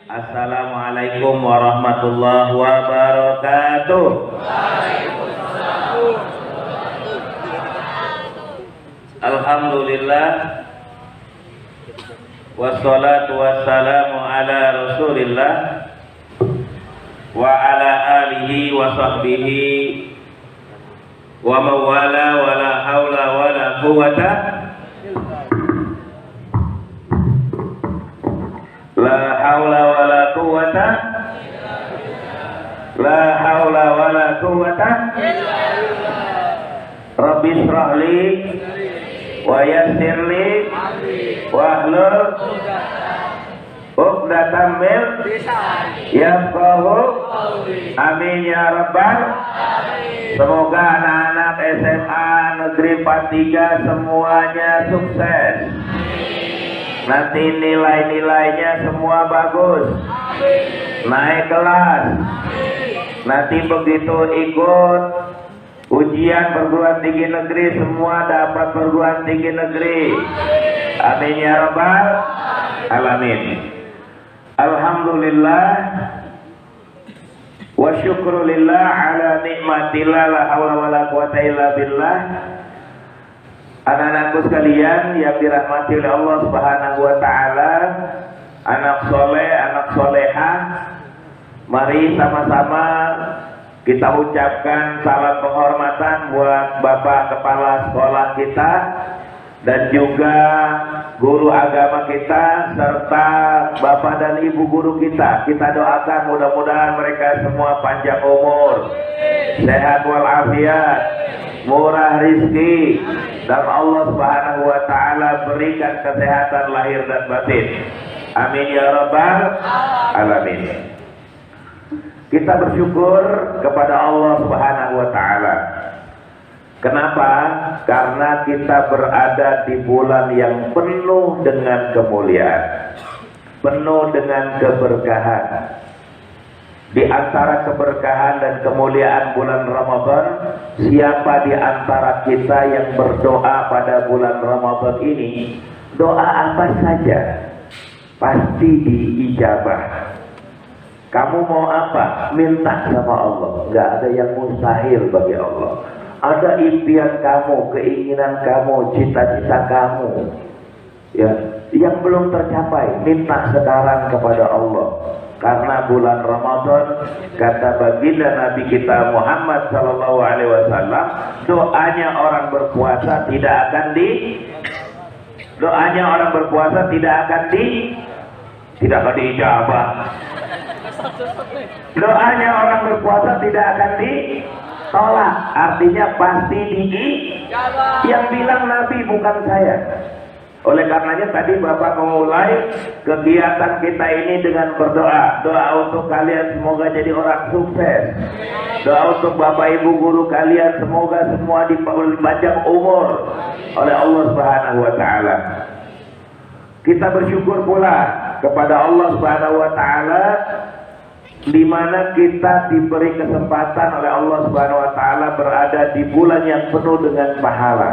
Assalamualaikum warahmatullahi wabarakatuh. Alhamdulillah, wassalatu wassalamu ala rasulillah wa ala alihi wa sahbihi wa mawala wa la hawla wa la quwata la hawla wa la quwata la hawla wa la quwata Rabbi shrahli wa yassirli wa hlul 'uqdatam min yafqahu amin ya rabbal. Semoga anak-anak SMA Negeri 43 semuanya sukses. Nanti nilai-nilainya semua bagus, naik kelas. Nanti begitu ikut ujian perguruan tinggi negeri semua dapat perguruan tinggi negeri. Amin ya rabbal alamin. Alhamdulillah wa syukrulillah ala nikmatillah la haula wala quwata illa billah. Anak-anakku sekalian yang dirahmati oleh Allah Subhanahu wa taala, anak soleh, anak solehah, mari sama-sama kita ucapkan salam penghormatan buat Bapak Kepala Sekolah kita dan juga guru agama kita serta Bapak dan Ibu guru kita. Kita doakan mudah-mudahan mereka semua panjang umur, sehat walafiat, murah rizki, dan Allah Subhanahu wa taala berikan kesehatan lahir dan batin. Amin ya rabbal alamin. Kita bersyukur kepada Allah Subhanahu wa taala. Kenapa? Karena kita berada di bulan yang penuh dengan kemuliaan, penuh dengan keberkahan. Di antara keberkahan dan kemuliaan bulan Ramadan, siapa di antara kita yang berdoa pada bulan Ramadan ini, doa apa saja pasti diijabah. Kamu mau apa? Minta sama Allah. Nggak ada yang mustahil bagi Allah. Ada impian kamu, keinginan kamu, cita-cita kamu, ya, yang belum tercapai, minta sekarang kepada Allah. Karena bulan Ramadan, kata baginda Nabi kita Muhammad sallallahu alaihi wasallam, doanya orang berpuasa tidak akan diijabah. Doanya orang berpuasa tidak akan ditolak, artinya pasti diijabah. Yang bilang Nabi bukan saya. Oleh karenanya tadi Bapak memulai kegiatan kita ini dengan berdoa. Doa untuk kalian semoga jadi orang sukses. Doa untuk Bapak Ibu guru kalian semoga semua dipanjang umur oleh Allah Subhanahu wa taala. Kita bersyukur pula kepada Allah Subhanahu wa taala di mana kita diberi kesempatan oleh Allah Subhanahu wa taala berada di bulan yang penuh dengan pahala,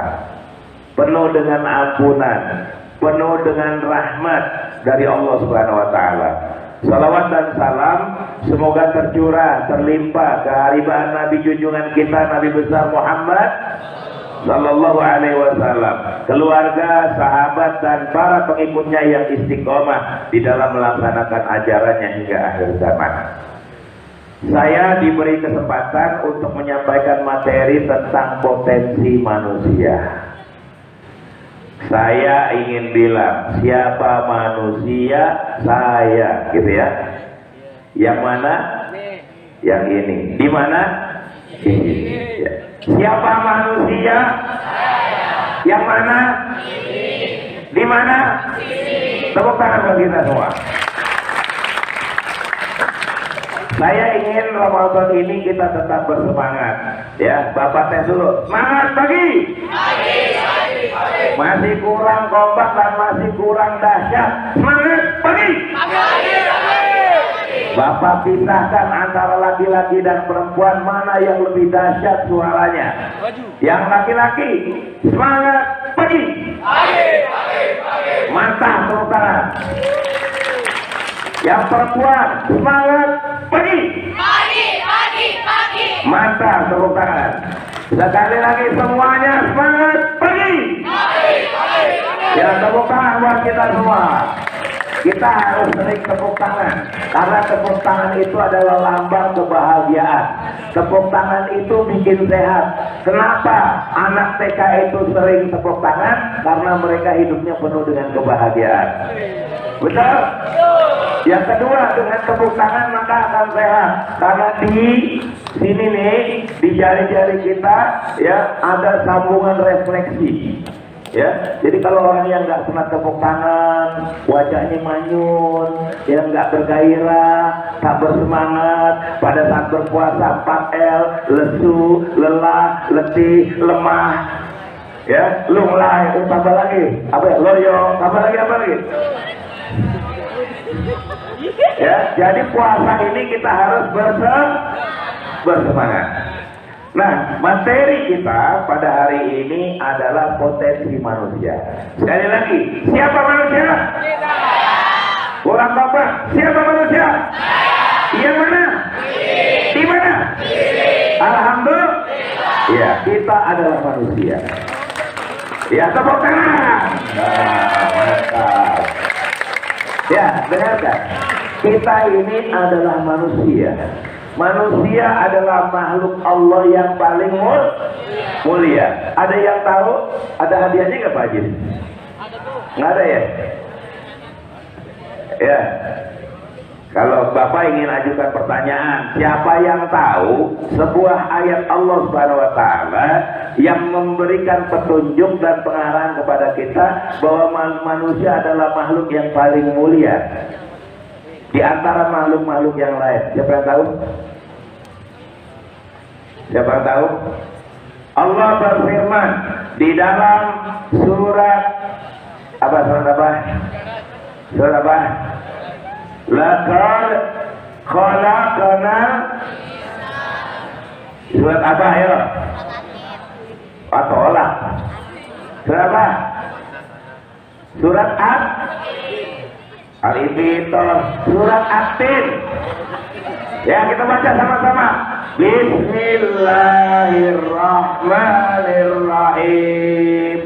penuh dengan ampunan, penuh dengan rahmat dari Allah Subhanahu wa taala. Salawat dan salam semoga tercurah, terlimpah keharibaan Nabi junjungan kita Nabi besar Muhammad sallallahu alaihi wasallam, keluarga, sahabat dan para pengikutnya yang istiqomah di dalam melaksanakan ajarannya hingga akhir zaman. Saya diberi kesempatan untuk menyampaikan materi tentang potensi manusia. Saya ingin bilang, siapa manusia? Saya, gitu ya. Yang mana? Yang ini. Di mana? Ini. Ya. Siapa manusia? Saya. Yang mana? Ini. Di mana? Ini. Tepuk tangan bagi kita semua. Saya ingin Ramadan ini kita tetap bersemangat, ya. Bapak tes dulu, semangat pagi. Masih kurang kompak dan masih kurang dahsyat. Semangat pagi. Bapak pisahkan antara laki-laki dan perempuan, mana yang lebih dahsyat suaranya. Yang laki-laki semangat pagi. Mantap, tepuk tangan. Yang perempuan semangat pergi. Mantap, tepuk tangan. Sekali lagi semuanya semangat pergi. Ya, tepuk tangan buat kita semua. Kita harus sering tepuk tangan, karena tepuk tangan itu adalah lambang kebahagiaan. Tepuk tangan itu bikin sehat. Kenapa anak TK itu sering tepuk tangan? Karena mereka hidupnya penuh dengan kebahagiaan. Betul? Yang kedua, dengan tepuk tangan maka akan sehat. Karena di sini nih, di jari-jari kita ya ada sambungan refleksi. Ya, jadi kalau orang yang nggak pernah tepuk tangan, wajahnya manyun, yang nggak bergairah, tak bersemangat, pada saat berpuasa 4L, lesu, lelah, letih, lemah, ya, lunglai, tambah lagi, apa ya, loyo, tambah lagi apa lagi? Ya, jadi puasa ini kita harus bersemangat. Nah, materi kita pada hari ini adalah potensi manusia. Sekali lagi, siapa manusia? Kita. Kurang apa? Siapa manusia? Yang mana? Di mana? Alhamdulillah. Ya, kita adalah manusia. Ya, tepuk tangan. Nah, mantap. Ya, dengarkan. Kita ini adalah manusia. Manusia adalah makhluk Allah yang paling mulia. Ada yang tahu? Ada hadiahnya nggak Pak Haji? Nggak ada ya? Ya. Kalau Bapak ingin ajukan pertanyaan, siapa yang tahu sebuah ayat Allah Subhanahu wa taala yang memberikan petunjuk dan pengarahan kepada kita bahwa manusia adalah makhluk yang paling mulia di antara makhluk-makhluk yang lain? Siapa yang tahu? Siapa yang tahu? Allah berfirman di dalam surat apa? Surat apa? Laqad khalaqna. Surat apa ya? Atolah. Surat apa? Surat Al-Infitor. Surat At-Tin. Ya, kita baca sama-sama. Bismillahirrahmanirrahim.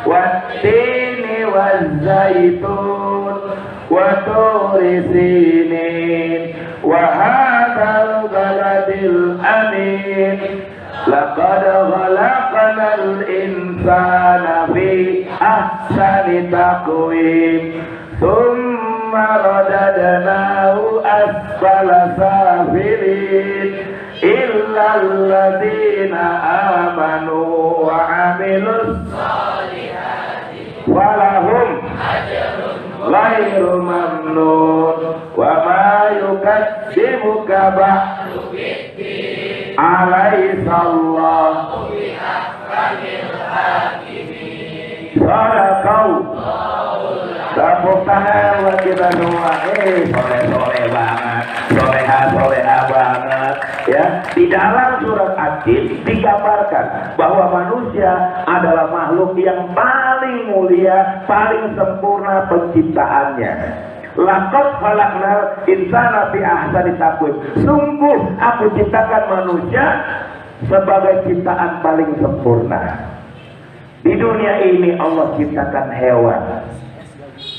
Wat-tini waz-zaitun wa turi sinin wa hadzal baladil amin. Laqad khalaqnal insana fi ahsani taqwim. Tsumma radadnahu asfala safilin illa alladhina amanu wa amilus solihati walahum ajrun ghairu mamnun wa ma yukadzibuka ba'du biddin alayhisallahu bi ahkamil hakimin. Tepuk tangan buat kita semua. Soleh banget, soleha banget. Ya, di dalam surat At-Tin digambarkan bahwa manusia adalah makhluk yang paling mulia, paling sempurna penciptaannya. Laqad khalaqnal insana fi ahsani taqwim. Sungguh aku ciptakan manusia sebagai ciptaan paling sempurna. Di dunia ini Allah ciptakan hewan.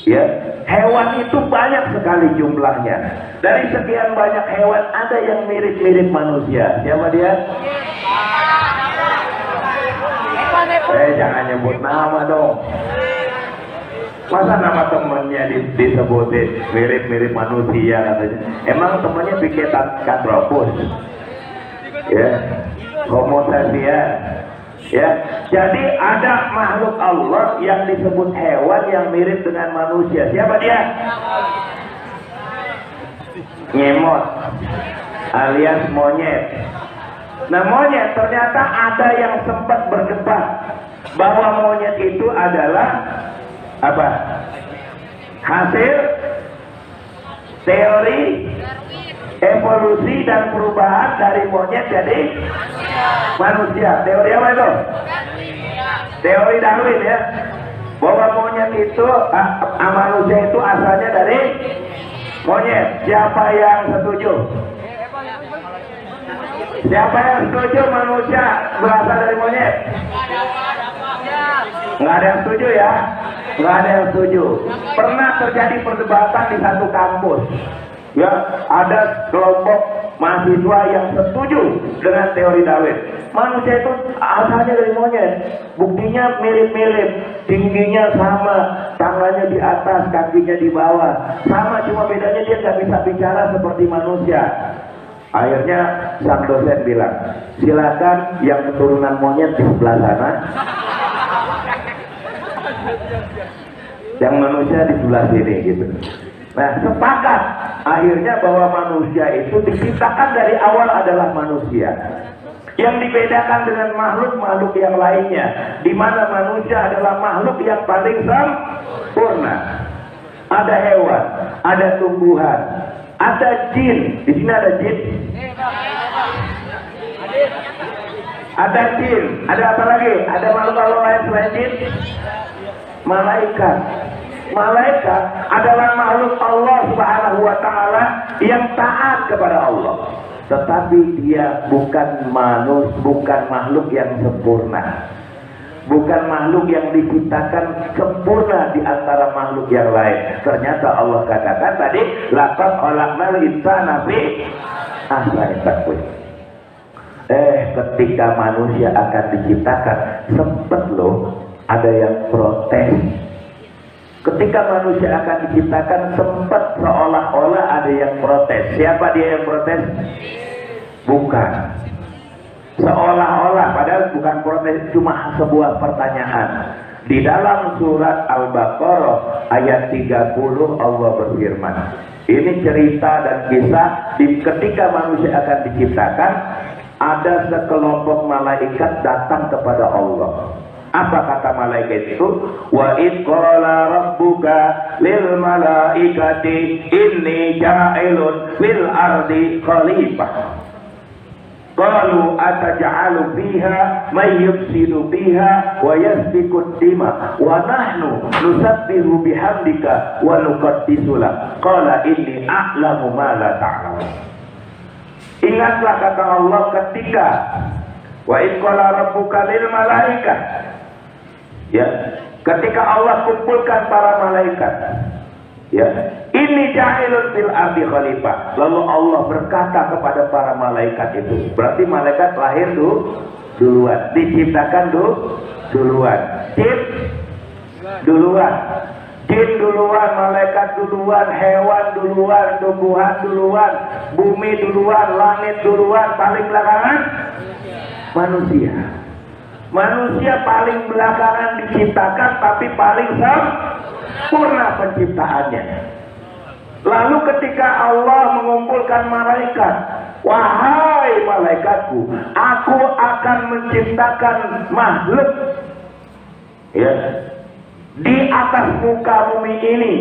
Ya, hewan itu banyak sekali jumlahnya. Dari sekian banyak hewan ada yang mirip-mirip manusia. Siapa dia? Jangan nyebut nama dong. Masa nama temennya disebutin mirip-mirip manusia katanya? Emang temennya pikir Katropus? Ya, Homo sapiens. Ya, jadi ada makhluk Allah yang disebut hewan yang mirip dengan manusia. Siapa dia? Nyemot alias monyet. Nah, monyet ternyata ada yang sempat berdebat bahwa monyet itu adalah apa? Hasil teori evolusi dan perubahan dari monyet jadi manusia. Teori apa itu? Teori Darwin ya. Bahwa monyet itu manusia itu asalnya dari Monyet. Siapa yang setuju? Siapa yang setuju manusia berasal dari monyet? Nggak ada yang setuju ya? Nggak ada yang setuju. Pernah terjadi perdebatan di satu kampus. Ya, ada kelompok mahasiswa yang setuju dengan teori Darwin. Manusia itu asalnya dari monyet. Buktinya mirip-mirip, tingginya sama, tangannya di atas, kakinya di bawah, sama, cuma bedanya dia nggak bisa bicara seperti manusia. Akhirnya sang dosen bilang, silakan yang keturunan monyet di sebelah sana, yang manusia di sebelah sini gitu. Nah, sepakat akhirnya bahwa manusia itu diciptakan dari awal adalah manusia. Yang dibedakan dengan makhluk-makhluk yang lainnya, di mana manusia adalah makhluk yang paling sempurna. Ada hewan, ada tumbuhan, ada jin. Di sini ada jin. Ada jin. Ada apa lagi? Ada makhluk lain selain jin? Malaikat. Malaikat adalah makhluk Allah Subhanahu wa taala yang taat kepada Allah. Tetapi dia bukan makhluk yang sempurna. Bukan makhluk yang diciptakan sempurna di antara makhluk yang lain. Ternyata Allah katakan tadi, laqad khalaqnal insana fi ahsani taqwim. Ketika manusia akan diciptakan, sempet loh ada yang protes. Ketika manusia akan diciptakan, sempat seolah-olah ada yang protes. Siapa dia yang protes? Bukan. Seolah-olah, padahal bukan protes, cuma sebuah pertanyaan. Di dalam surat Al-Baqarah ayat 30 Allah berfirman. Ini cerita dan kisah ketika manusia akan diciptakan, ada sekelompok malaikat datang kepada Allah. Apa kata malaikat itu? Wa id qala rabbuka lil malaikati inni ja'ilun fil ardi khalifah. Qalu ataj'alu fiha may yufsidu fiha wa yasfiku dima wa nahnu nusabbihu bihamdika wa nuqaddisu lak. Qala inni a'lamu ma la ta'lamun. Ingatlah kata Allah ketika wa id qala rabbuka lil malaikati, ya, ketika Allah kumpulkan para malaikat, ya, ini ja'ilun fil ardi khalifah. Lalu Allah berkata kepada para malaikat itu, berarti malaikat lahir duluan, diciptakan duluan, jin duluan, jin duluan, malaikat duluan, hewan duluan, tumbuhan duluan, bumi duluan, langit duluan, paling belakangan manusia. Manusia paling belakangan diciptakan, tapi paling sempurna penciptaannya. Lalu ketika Allah mengumpulkan malaikat, wahai malaikatku, aku akan menciptakan makhluk, ya, di atas muka bumi ini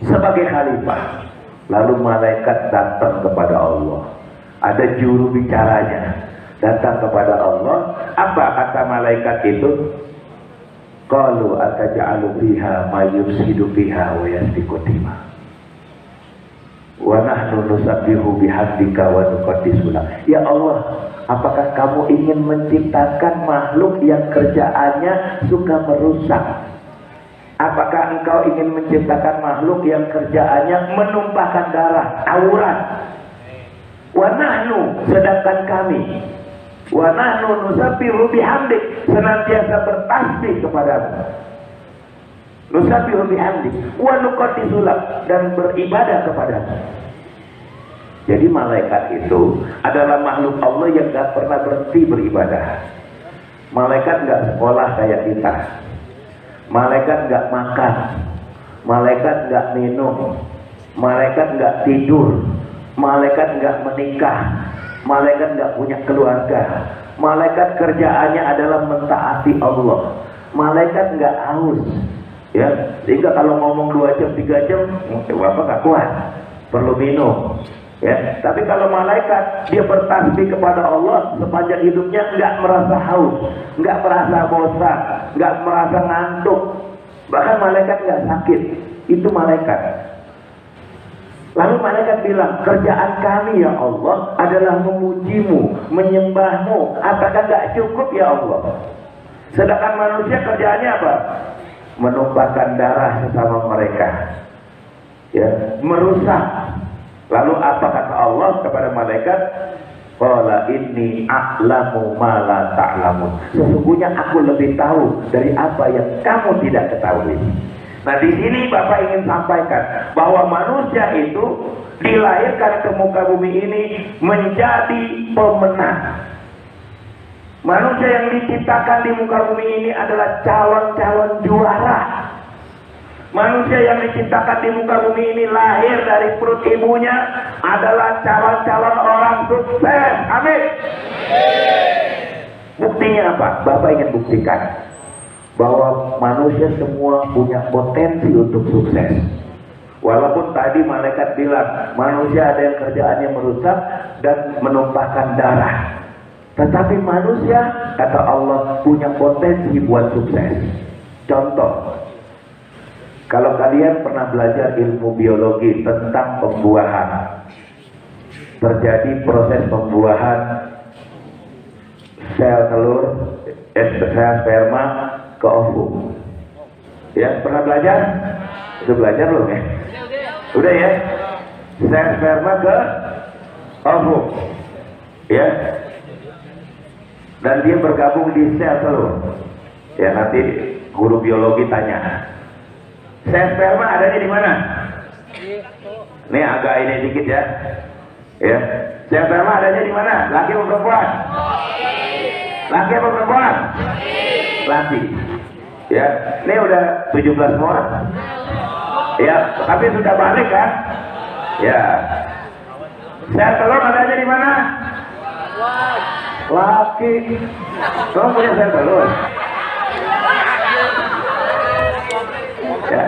sebagai khalifah. Lalu malaikat datang kepada Allah. Ada juru bicaranya. Datang kepada Allah. Apa kata malaikat itu? Qalu ataj'alu fiha may yufsidu fiha wa yasfiku dima wa nahnu nusabbihu bihamdika wa nuqaddisu lak. Ya Allah, apakah kamu ingin menciptakan makhluk yang kerjaannya suka merusak? Apakah engkau ingin menciptakan makhluk yang kerjaannya menumpahkan darah, aurat? Wa nahnu, sedangkan kami, wa nahnu nusabbihu bihamdik, senantiasa bertasbih kepadamu, nusabbihu bihamdik wa nuqaddisu lak, dan beribadah kepadamu. Jadi malaikat itu adalah makhluk Allah yang gak pernah berhenti beribadah. Malaikat gak sekolah kayak kita. Malaikat gak makan. Malaikat gak minum. Malaikat gak tidur. Malaikat gak menikah. Malaikat gak punya keluarga. Malaikat kerjaannya adalah mentaati Allah. Malaikat gak haus, ya, sehingga kalau ngomong 2 jam 3 jam Bapak gak kuat, perlu minum, ya. Tapi kalau malaikat, dia bertasbih kepada Allah sepanjang hidupnya, nggak merasa haus, nggak merasa bosan, nggak merasa ngantuk, bahkan malaikat nggak sakit. Itu malaikat. Lalu malaikat bilang, kerjaan kami ya Allah adalah memujimu, menyembahmu. Apakah gak cukup ya Allah? Sedangkan manusia kerjaannya apa? Menumpahkan darah sesama mereka, ya, merusak. Lalu apa kata Allah kepada malaikat? Qala inni a'lamu ma la ta'lamun. Sesungguhnya aku lebih tahu dari apa yang kamu tidak ketahui. Nah, di sini Bapak ingin sampaikan bahwa manusia itu dilahirkan ke muka bumi ini menjadi pemenang. Manusia yang diciptakan di muka bumi ini adalah calon-calon juara. Manusia yang diciptakan di muka bumi ini lahir dari perut ibunya adalah calon-calon orang sukses. Amin. Buktinya apa? Bapak ingin buktikan bahwa manusia semua punya potensi untuk sukses. Walaupun tadi malaikat bilang manusia ada yang kerjaannya merusak dan menumpahkan darah, tetapi manusia, kata Allah, punya potensi buat sukses. Contoh, kalau kalian pernah belajar ilmu biologi tentang pembuahan, terjadi proses pembuahan sel telur, sel sperma ke ovum. Ya, pernah belajar? Udah belajar belum ya? Udah ya? Sel sperma ke ovum. Ya. Dan dia bergabung di sel telur. Ya, nanti guru biologi tanya. Sel sperma adanya di mana? Ini agak ini dikit ya. Ya. Sel sperma adanya di mana? Laki atau perempuan? Laki atau perempuan? Laki. Ya, ini udah 17 orang. Ya, tapi sudah balik kan? Ya. Sel telur adanya di mana? Laki. Kamu punya sel telur? Ya.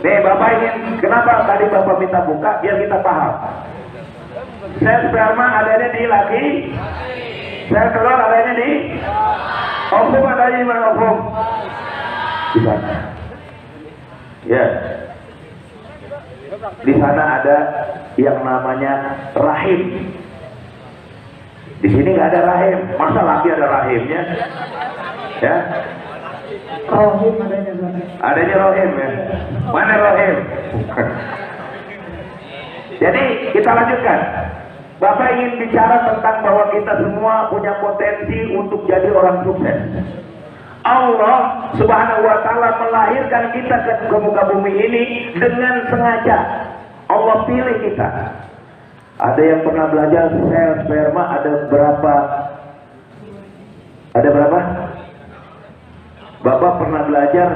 Nih, Bapak ingin, kenapa tadi Bapak minta buka biar kita paham. Sel sperma adanya di laki, sel telur adanya di ovum, adanya di mana ovum? Di sana. Ya. Di sana ada yang namanya rahim. Di sini nggak ada rahim. Masa laki ada rahimnya? Ya. Rohim adanya. Adanya rohim ya. Mana rohim? Jadi kita lanjutkan. Bapak ingin bicara tentang bahwa kita semua punya potensi untuk jadi orang sukses. Allah Subhanahu wa ta'ala melahirkan kita ke muka bumi ini dengan sengaja. Allah pilih kita. Ada yang pernah belajar sel sperma ada berapa? Ada berapa? Bapak pernah belajar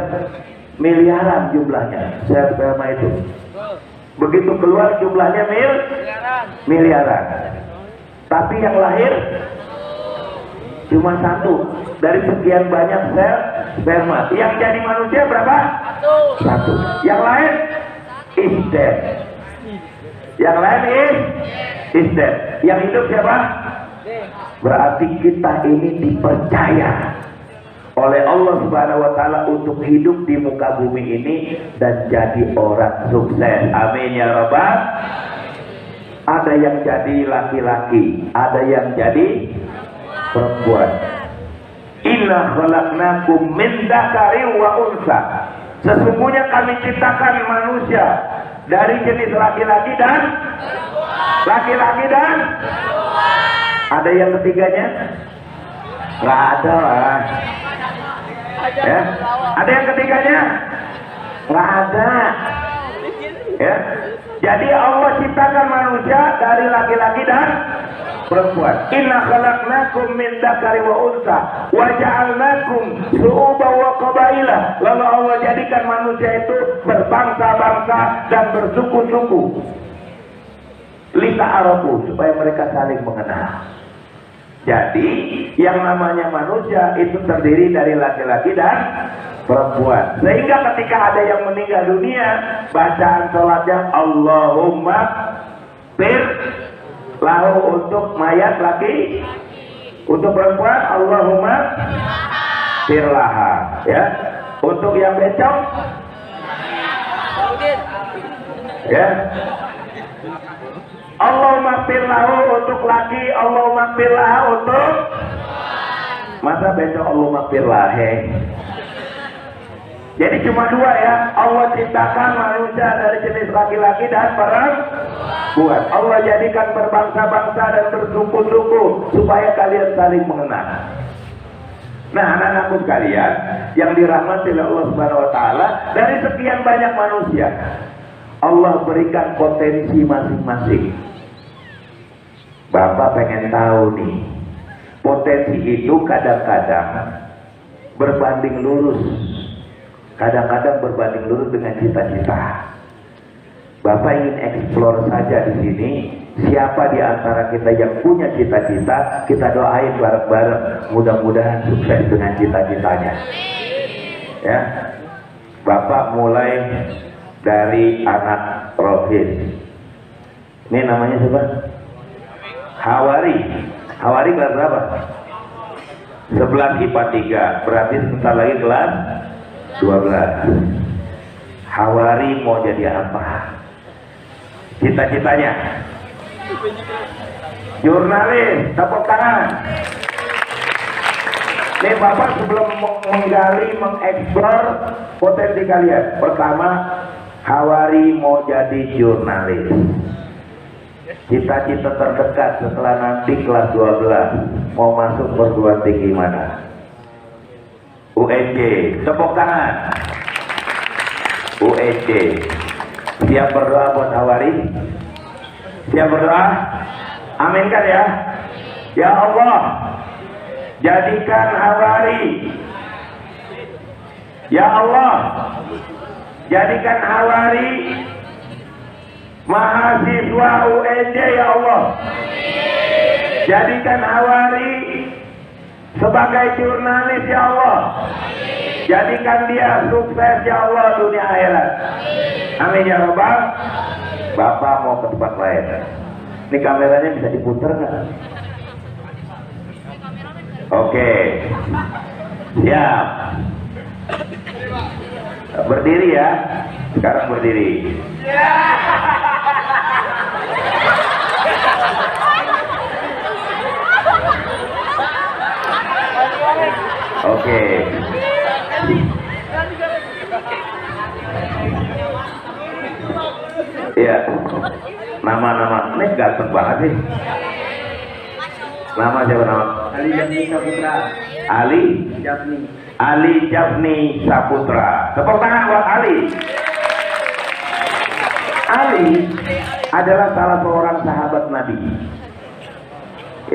miliaran jumlahnya sel sperma itu. Begitu keluar jumlahnya miliaran. Tapi yang lahir cuma satu dari sekian banyak sel sperma. Yang jadi manusia berapa? Satu. Yang lain is dead. Yang lain is dead. Yang hidup siapa? Berarti kita ini dipercaya oleh Allah Subhanahu wa ta'ala untuk hidup di muka bumi ini dan jadi orang sukses. Amin ya rabbal. Ada yang jadi laki-laki, ada yang jadi perempuan. Inna khalaqnakum min dzakarin wa unsa. Sesungguhnya kami ciptakan manusia dari jenis laki-laki dan laki-laki dan ada yang ketiganya? Nggak ada lah. Ya, ada yang ketiganya? Nggak ada. Ya, jadi Allah ciptakan manusia dari laki-laki dan perempuan. Inna khalaqnakum min dzakari wa unsa wa ja'alnakum syu'uban wa qabaila. Lalu Allah jadikan manusia itu berbangsa-bangsa dan bersuku-suku. Lita'arafu, supaya mereka saling mengenal. Jadi yang namanya manusia itu terdiri dari laki-laki dan perempuan. Sehingga ketika ada yang meninggal dunia, bacaan sholatnya Allahumma fir lahu untuk mayat laki, untuk perempuan Allahumma firlaha. Ya, untuk yang becok, ya Allahumma firlahu untuk laki, Allahumma firlah untuk masa besok Allahumma firlahe. Jadi cuma dua ya, Allah ciptakan manusia dari jenis laki-laki dan perempuan. Allah jadikan berbangsa-bangsa dan bersuku-suku supaya kalian saling mengenal. Nah, anak-anakku sekalian yang dirahmati oleh Allah Subhanahu wa taala, dari sekian banyak manusia, Allah berikan potensi masing-masing. Bapak pengen tahu nih, potensi itu kadang-kadang berbanding lurus. Kadang-kadang berbanding lurus dengan cita-cita. Bapak ingin eksplor saja di sini, siapa di antara kita yang punya cita-cita, kita doain bareng-bareng, mudah-mudahan sukses dengan cita-citanya. Ya, Bapak mulai dari anak Rofis. Ini namanya siapa? Hawari. Hawari kelas berapa? 11 IPA 3, berarti sebentar lagi kelas 12. Hawari mau jadi apa? Cita-citanya jurnalis, tepuk tangan. Nih Bapak sebelum menggali, mengeksplor potensi kalian, pertama Hawari mau jadi jurnalis. Cita-cita terdekat setelah nanti kelas 12 mau masuk perguruan tinggi mana? UNJ, tepuk tangan. UNJ. Siap berdoa buat Hawari? Siap berdoa? Aminkan ya. Ya Allah, jadikan Hawari. Ya Allah, jadikan Hawari mahasiswa UNJ ya Allah. Jadikan Hawari sebagai jurnalis ya Allah. Jadikan dia sukses ya Allah dunia akhirat. Amin ya Rabbal. Bapak mau ke tempat lain. Ini kameranya bisa diputar nggak? Oke. Siap. Berdiri ya. Sekarang berdiri. Oke. Iya. Nama-nama ini ganteng banget sih. Nama siapa nama? Ali Jafni Saputra. Ali Jafni. Ali Jafni Saputra. Tepuk tangan buat Ali. Ali adalah salah seorang sahabat Nabi.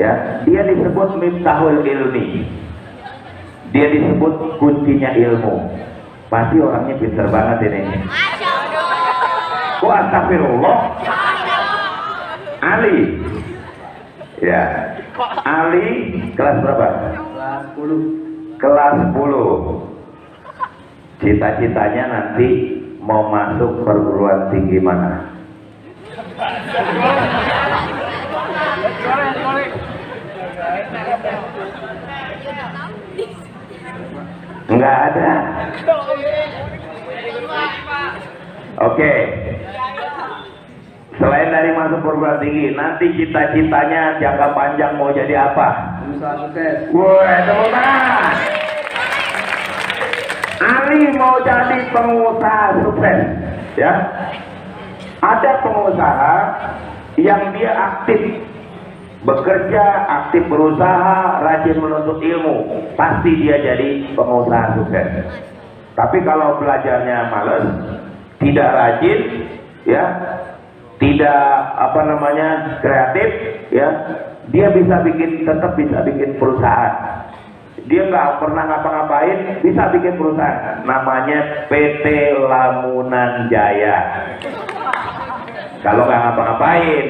Ya, dia disebut Miftahul Ilmi. Dia disebut kuncinya ilmu. Pasti orangnya pintar banget ini. Kok astagfirullah? Ali. Ya. Ali kelas berapa? Kelas 10. Kelas 10. Cita-citanya nanti mau masuk perguruan tinggi mana? Enggak ada. Oke. Selain dari masuk perguruan tinggi, nanti cita-citanya jangka panjang mau jadi apa? Pengusaha sukses. Woi, tepuk tangan. Ali mau jadi pengusaha sukses, ya. Ada pengusaha yang dia aktif bekerja, aktif berusaha, rajin menuntut ilmu, pasti dia jadi pengusaha sukses. Tapi kalau belajarnya males, tidak rajin, ya, tidak kreatif, ya, dia tetap bisa bikin perusahaan. Dia nggak pernah ngapa-ngapain, bisa bikin perusahaan. Namanya PT Lamunan Jaya. Kalau nggak ngapa-ngapain,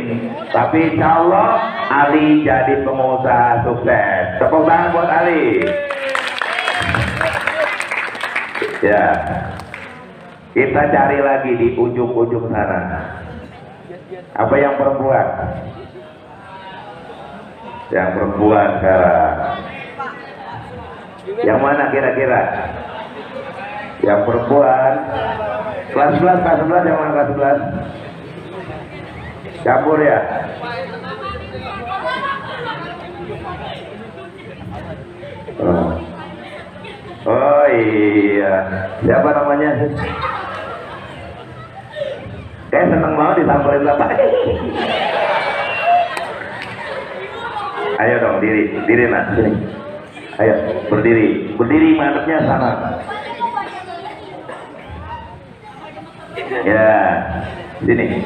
tapi insya Allah Ali jadi pengusaha sukses. Tepuk tangan buat Ali. Ya, kita cari lagi di ujung-ujung sana. Apa yang perempuan? Yang perempuan sekarang. Yang mana kira-kira? Yang perempuan. Kelas 11, yang mana kelas 11? Campur ya. Oh, oh iya, siapa namanya? Kayak seneng banget disamperin bapak. Ayo dong, diri nak, sini. Ayo, berdiri madepnya sana. Ya, sini.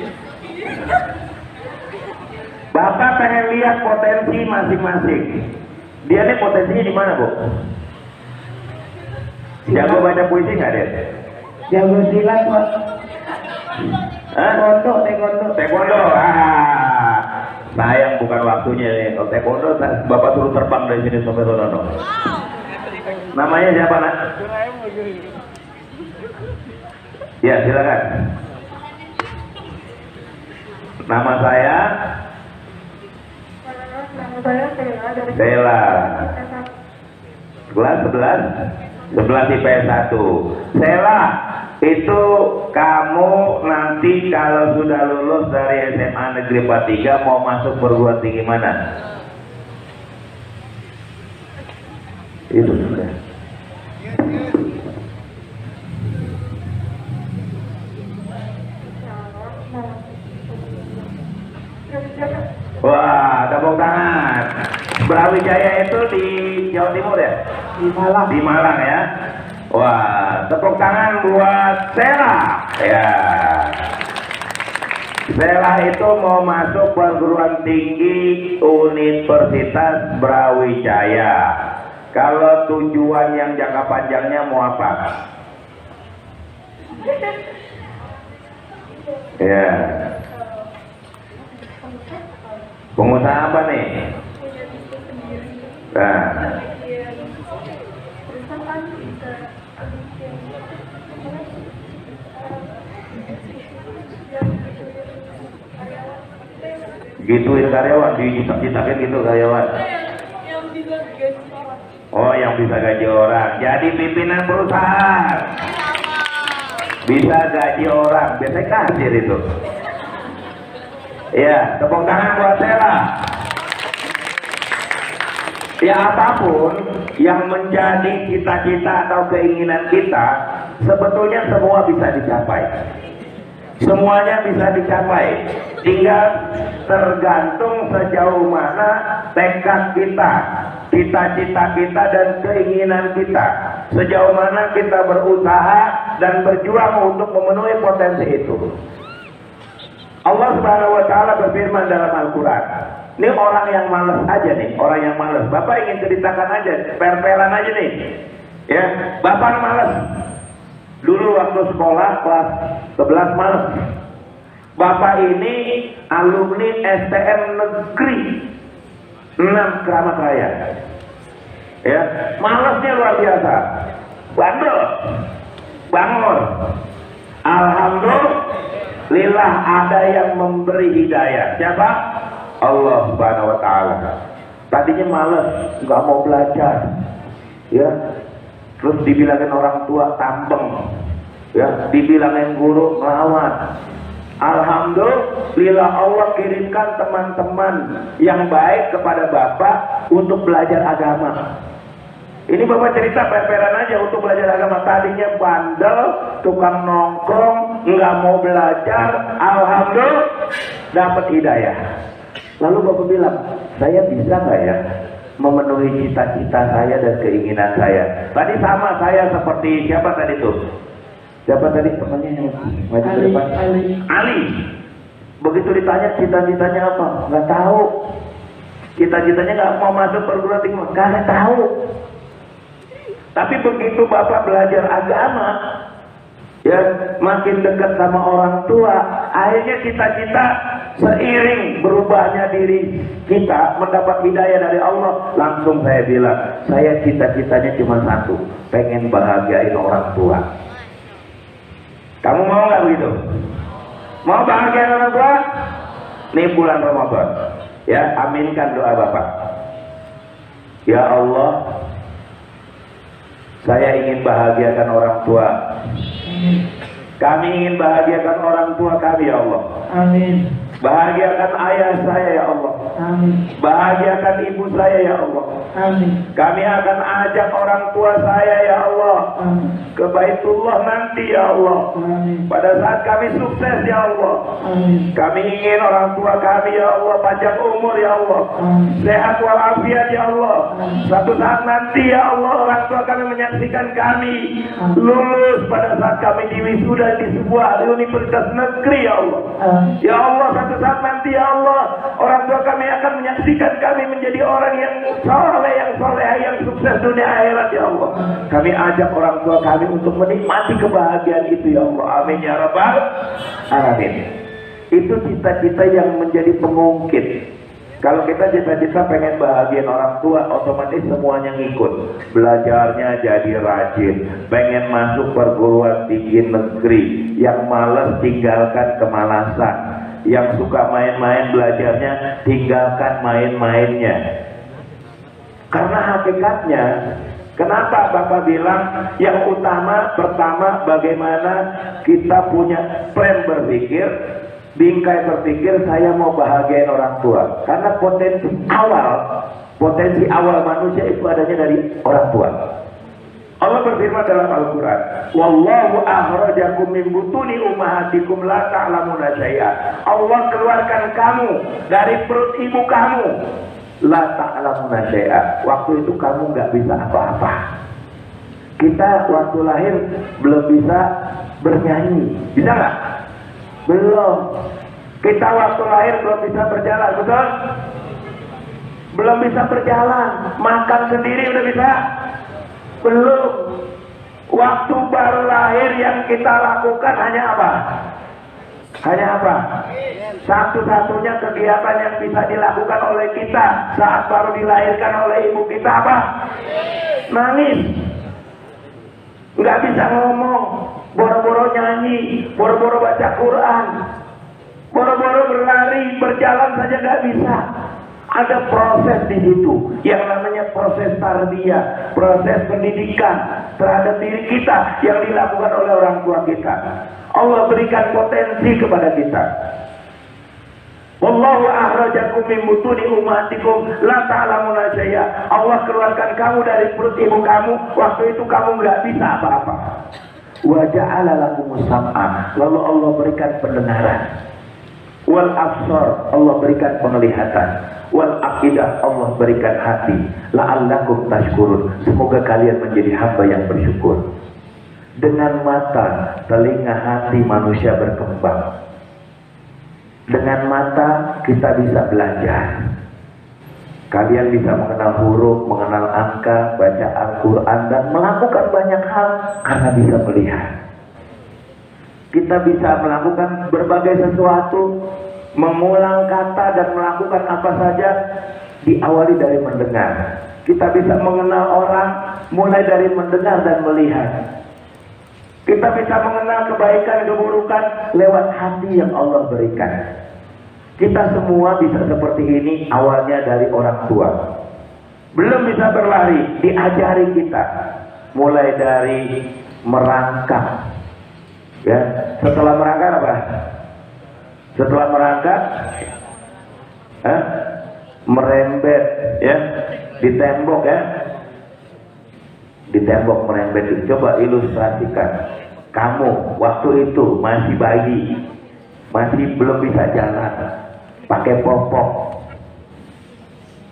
Bapak pengen lihat potensi masing-masing. Dia nih potensinya di mana, Bu? Jago baca puisi nggak dia? Jago silat, Pak. Taekwondo. Taekwondo. Sayang bukan waktunya nih. Kalau taekwondo, Bapak suruh terbang dari sini sampai sono. Namanya siapa, Nak? Ya, silakan. Nama saya Bella. Kelas 11 IPS 1. Sela, itu kamu nanti kalau sudah lulus dari SMA Negeri 43 mau masuk perguruan tinggi mana? Itu sudah. Wah, tepuk tangan. Brawijaya itu di Jawa Timur ya? Di Malang ya. Wah, tepuk tangan buat Sela. Ya. Sela itu mau masuk perguruan tinggi Universitas Brawijaya. Kalau tujuan yang jangka panjangnya mau apa? Ya. Pengusaha apa nih? Nah. Gituin karyawan, dicita-citakan gitu karyawan. Oh, yang bisa gaji orang. Jadi pimpinan perusahaan. Bisa gaji orang, biasanya kasir itu. Ya, tepuk tangan buat Sela. Ya, apapun yang menjadi cita-cita atau keinginan kita, sebetulnya semua bisa dicapai. Semuanya bisa dicapai. Tinggal tergantung sejauh mana tekad kita, cita-cita kita dan keinginan kita. Sejauh mana kita berusaha dan berjuang untuk memenuhi potensi itu. Allah Subhanahu wa Ta'ala berfirman dalam Al-Quran. Ini orang yang malas aja nih, orang yang malas. Bapak ingin ceritakan aja, per-peran aja nih. Ya, Bapak malas. Dulu waktu sekolah kelas 11 malas. Bapak ini alumni STM Negeri 6 Keramat Raya. Ya, malasnya luar biasa. Bandel, bangun. Alhamdulillah ada yang memberi hidayah. Siapa? Allah Subhanahu wa Ta'ala. Tadinya malas, nggak mau belajar, ya. Terus dibilangin orang tua tampeng, ya. Dibilangin guru melawan. Alhamdulillah Allah kirimkan teman-teman yang baik kepada Bapak untuk belajar agama. Ini Bapak cerita per-peran aja untuk belajar agama. Tadinya bandel, tukang nongkrong, nggak mau belajar. Alhamdulillah dapat hidayah. Lalu Bapak bilang, saya bisa nggak ya memenuhi cita-cita saya dan keinginan saya? Tadi sama saya seperti siapa tadi tuh? Siapa tadi temannya yang maju ke depan? Ali. Begitu ditanya cita-citanya apa? Nggak tahu. Cita-citanya nggak mau masuk perguruan tinggi, nggak tahu. Tapi begitu Bapak belajar agama, ya makin dekat sama orang tua, akhirnya cita-cita seiring berubahnya diri kita mendapat hidayah dari Allah. Langsung saya bilang, saya cita-citanya cuma satu, pengen bahagiain orang tua. Kamu mau nggak begitu? Mau bahagiain orang tua? Nih bulan Ramadan, ya aminkan doa Bapak. Ya Allah, saya ingin bahagiakan orang tua. Kami ingin bahagiakan orang tua kami, ya Allah. Amin. Bahagiakan ayah saya ya Allah. Amin. Bahagiakan ibu saya ya Allah. Amin. Kami akan ajak orang tua saya ya Allah Amin. ke Baitullah nanti ya Allah. Amin. Pada saat kami sukses ya Allah. Amin. Kami ingin orang tua kami ya Allah panjang umur ya Allah. Amin. Sehat walafiat ya Allah. Satu saat nanti ya Allah orang tua kami menyaksikan kami lulus pada saat kami diwisuda di sebuah universitas negeri ya Allah. Ya Allah, satu saat nanti ya Allah orang tua kami akan menyaksikan kami menjadi orang yang soleh, yang soleha, yang sukses dunia akhirat ya Allah. Kami ajak orang tua kami untuk menikmati kebahagiaan itu ya Allah. Amin ya rabbal alamin. Itu cita-cita yang menjadi pengungkit. Kalau kita cita-cita pengen bahagian orang tua, otomatis semuanya ngikut. Belajarnya jadi rajin, pengen masuk perguruan tinggi negeri. Yang malas tinggalkan kemalasan, yang suka main-main belajarnya tinggalkan main-mainnya. Karena hakikatnya, kenapa Bapak bilang yang utama pertama bagaimana kita punya plan berpikir, bingkai berpikir saya mau bahagiain orang tua. Karena potensi awal manusia itu adanya dari orang tua. Allah berfirman dalam Al-Quran, wallahu akhrajakum min butuni ummahatikum la ta'lamuna syai'a. Allah keluarkan kamu dari perut ibu kamu, la ta'lamuna syai'a. Waktu itu kamu nggak bisa apa-apa. Kita waktu lahir belum bisa bernyanyi, bisa nggak? Belum. Kita waktu lahir belum bisa berjalan, betul? Belum bisa berjalan. Makan sendiri udah bisa? Belum. Waktu baru lahir yang kita lakukan hanya apa? Hanya apa? Satu-satunya kegiatan yang bisa dilakukan oleh kita saat baru dilahirkan oleh ibu kita apa? Nangis. Nggak bisa ngomong, boro-boro nyanyi, boro-boro baca Quran, boro-boro berlari, berjalan saja nggak bisa. Ada proses di situ yang namanya proses tarbiyah, proses pendidikan terhadap diri kita yang dilakukan oleh orang tua kita. Allah berikan potensi kepada kita. Wallahu akhrajakum min butuni ummahatikum la ta'lamuna syai'a. Allah keluarkan kamu dari perut ibu kamu, waktu itu kamu nggak bisa apa-apa. Wa ja'ala lakumus sam'a, lalu Allah berikan pendengaran. Wal absar, Allah berikan penglihatan. Wal aqidah, Allah berikan hati. La'allakum tashkurun, semoga kalian menjadi hamba yang bersyukur. Dengan mata, telinga, hati manusia berkembang. Dengan mata kita bisa belajar. Kalian bisa mengenal huruf, mengenal angka, baca Al-Quran, dan melakukan banyak hal karena bisa melihat. Kita bisa melakukan berbagai sesuatu, mengulang kata dan melakukan apa saja diawali dari mendengar. Kita bisa mengenal orang mulai dari mendengar dan melihat. Kita bisa mengenal kebaikan keburukan lewat hati yang Allah berikan. Kita semua bisa seperti ini awalnya dari orang tua. Belum bisa berlari, diajari kita mulai dari merangkak. Ya, setelah merangkak apa? Setelah merangkak, merembet, ya, di tembok, ya, di tembok merembet. Coba ilustrasikan. Kamu waktu itu masih bayi, masih belum bisa jalan, pakai popok,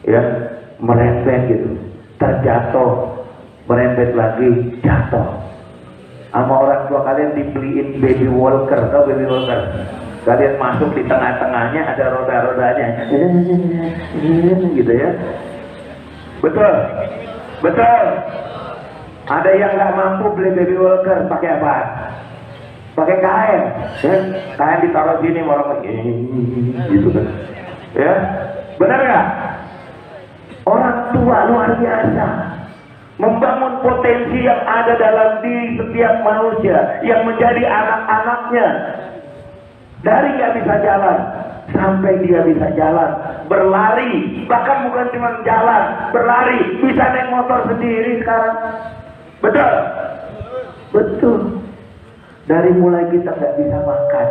ya, merembet gitu, terjatuh, merembet lagi, jatuh. Sama orang tua kalian dibeliin baby walker, tau baby walker? Kalian masuk di tengah-tengahnya ada roda-rodanya, gitu ya. Betul, betul. Ada yang nggak mampu beli baby walker, pakai apa? Pakai kain, ya? Kain ditaruh sini, orang gitu kan? Ya, benar nggak? Orang tua luar biasa. Membangun potensi yang ada dalam diri setiap manusia yang menjadi anak-anaknya. Dari nggak bisa jalan sampai dia bisa jalan, berlari, bahkan bukan cuma jalan, berlari, bisa naik motor sendiri sekarang. Betul? Betul. Dari mulai kita nggak bisa makan,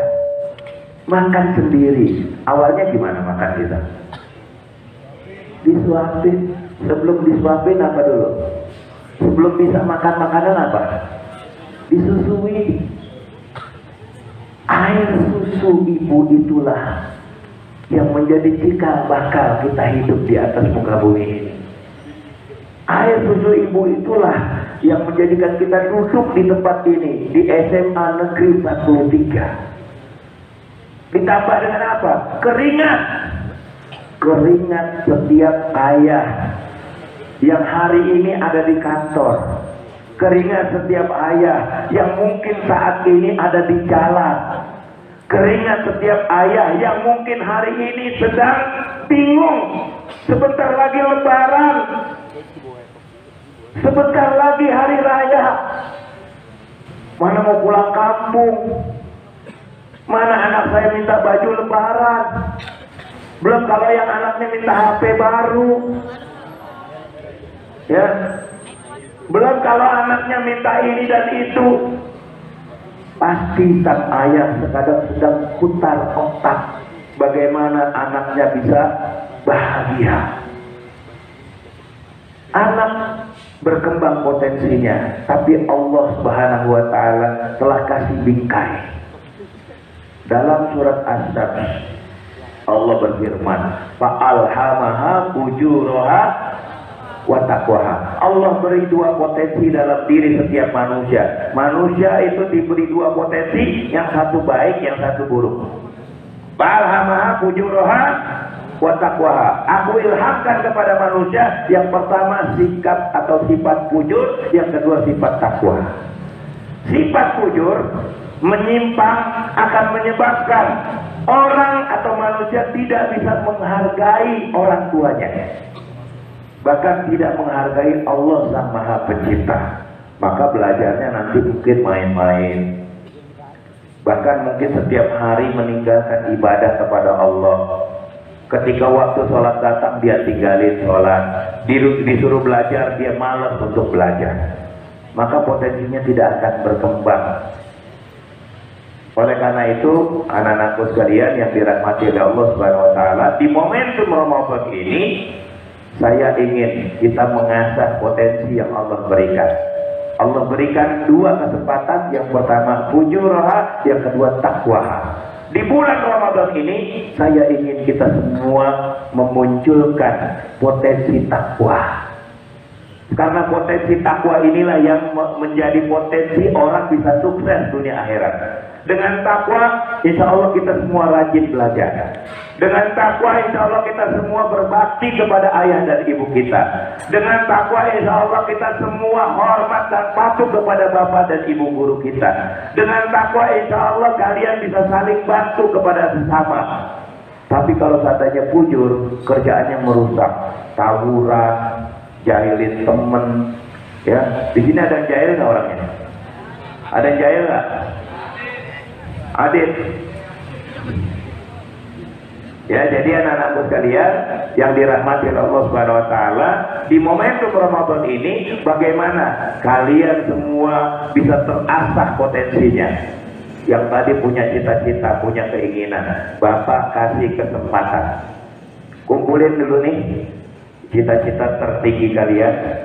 Makan sendiri. Awalnya gimana makan kita? Disuapin. Sebelum disuapin apa dulu? Sebelum bisa makan makanan apa? Disusui. Air susu ibu itulah yang menjadi cikal bakal kita hidup di atas muka bumi ini. Air susu ibu itulah yang menjadikan kita duduk di tempat ini, di SMA Negeri 43. Ditambah dengan apa? Keringat. Keringat setiap ayah yang hari ini ada di kantor. Keringat setiap ayah yang mungkin saat ini ada di jalan. Keringat setiap ayah yang mungkin hari ini sedang bingung. Sebentar lagi lebaran. Sebentar lagi hari raya. Mana mau pulang kampung? Mana anak saya minta baju lebaran? Belum kalau yang anaknya minta HP baru. Ya. Belum kalau anaknya minta ini dan itu. Pasti sang ayah sekadang sedang putar otak bagaimana anaknya bisa bahagia. Anak berkembang potensinya, tapi Allah Subhanahu wa taala telah kasih bingkai. Dalam surat As-Saff Allah berfirman, "Fa'alhamaha fujuraha wa taqwaha." Allah beri dua potensi dalam diri setiap manusia. Manusia itu diberi dua potensi, yang satu baik, yang satu buruk. Fa'alhamaha fujuraha wa taqwaha. Aku ilhamkan kepada manusia yang pertama sikap atau sifat fujur, yang kedua sifat takwa. Sifat fujur menyimpang akan menyebabkan orang atau manusia tidak bisa menghargai orang tuanya, bahkan tidak menghargai Allah Sang Maha Pencipta. Maka belajarnya nanti mungkin main-main, bahkan mungkin setiap hari meninggalkan ibadah kepada Allah. Ketika waktu sholat datang dia tinggalin sholat, disuruh belajar dia malas untuk belajar. Maka potensinya tidak akan berkembang. Oleh karena itu, anak-anakku sekalian yang dirahmati oleh Allah Subhanahu wa taala, di momentum Ramadan ini saya ingin kita mengasah potensi yang Allah berikan. Allah berikan dua kesempatan, yang pertama fujuraha, yang kedua takwaha. Di bulan Ramadan ini saya ingin kita semua memunculkan potensi takwa. Karena potensi takwa inilah yang menjadi potensi orang bisa sukses dunia akhirat. Dengan takwa, insya Allah kita semua rajin belajar. Dengan takwa, insya Allah kita semua berbakti kepada ayah dan ibu kita. Dengan takwa, insya Allah kita semua hormat dan patuh kepada bapak dan ibu guru kita. Dengan takwa, insya Allah kalian bisa saling bantu kepada sesama. Tapi kalau katanya fujur, kerjaannya merusak, tawuran, jahilin temen, ya. Di sini ada yang jahil nggak orangnya? Ada yang jahil nggak? Adit. Ya, jadi anak-anakku sekalian yang dirahmati Allah Subhanahu wa taala, di momentum Ramadan ini bagaimana kalian semua bisa terasah potensinya. Yang tadi punya cita-cita, punya keinginan, Bapak kasih kesempatan. Kumpulin dulu nih cita-cita tertinggi kalian,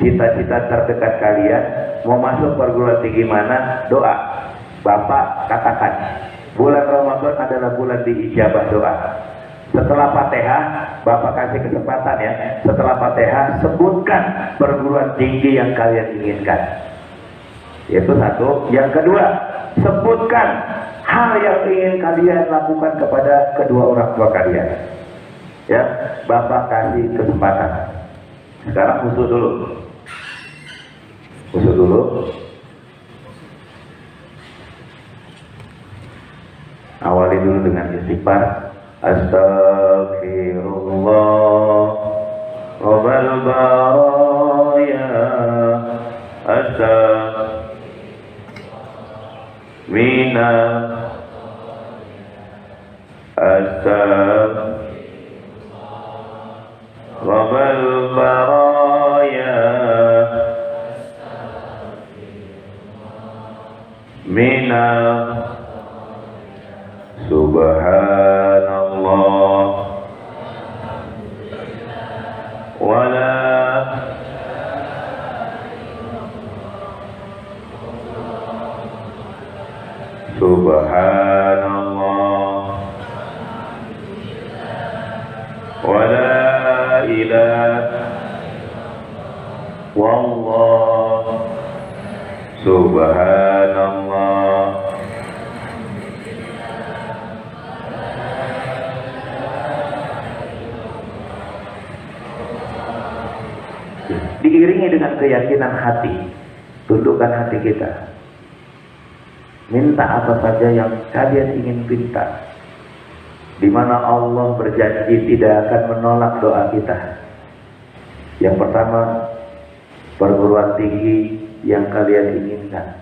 cita-cita terdekat kalian. Mau masuk perguruan tinggi mana? Doa. Bapak katakan, bulan Ramadan adalah bulan diijabah doa. Setelah Fatihah, Bapak kasih kesempatan ya. Setelah Fatihah, sebutkan perguruan tinggi yang kalian inginkan. Itu satu. Yang kedua, sebutkan hal yang ingin kalian lakukan kepada kedua orang tua kalian. Ya, Bapak kasih kesempatan. Sekarang khusus dulu. Khusus dulu. Awali dulu dengan istighfar. Astaghfirullah Rabbal baraya. Rabbal baraya mina subhanallah Subhanallah wa la ilaha wallah subhanallah. Diiringi dengan keyakinan hati, tundukkan hati kita. Minta apa saja yang kalian ingin minta, di mana Allah berjanji tidak akan menolak doa kita. Yang pertama, perguruan tinggi yang kalian inginkan.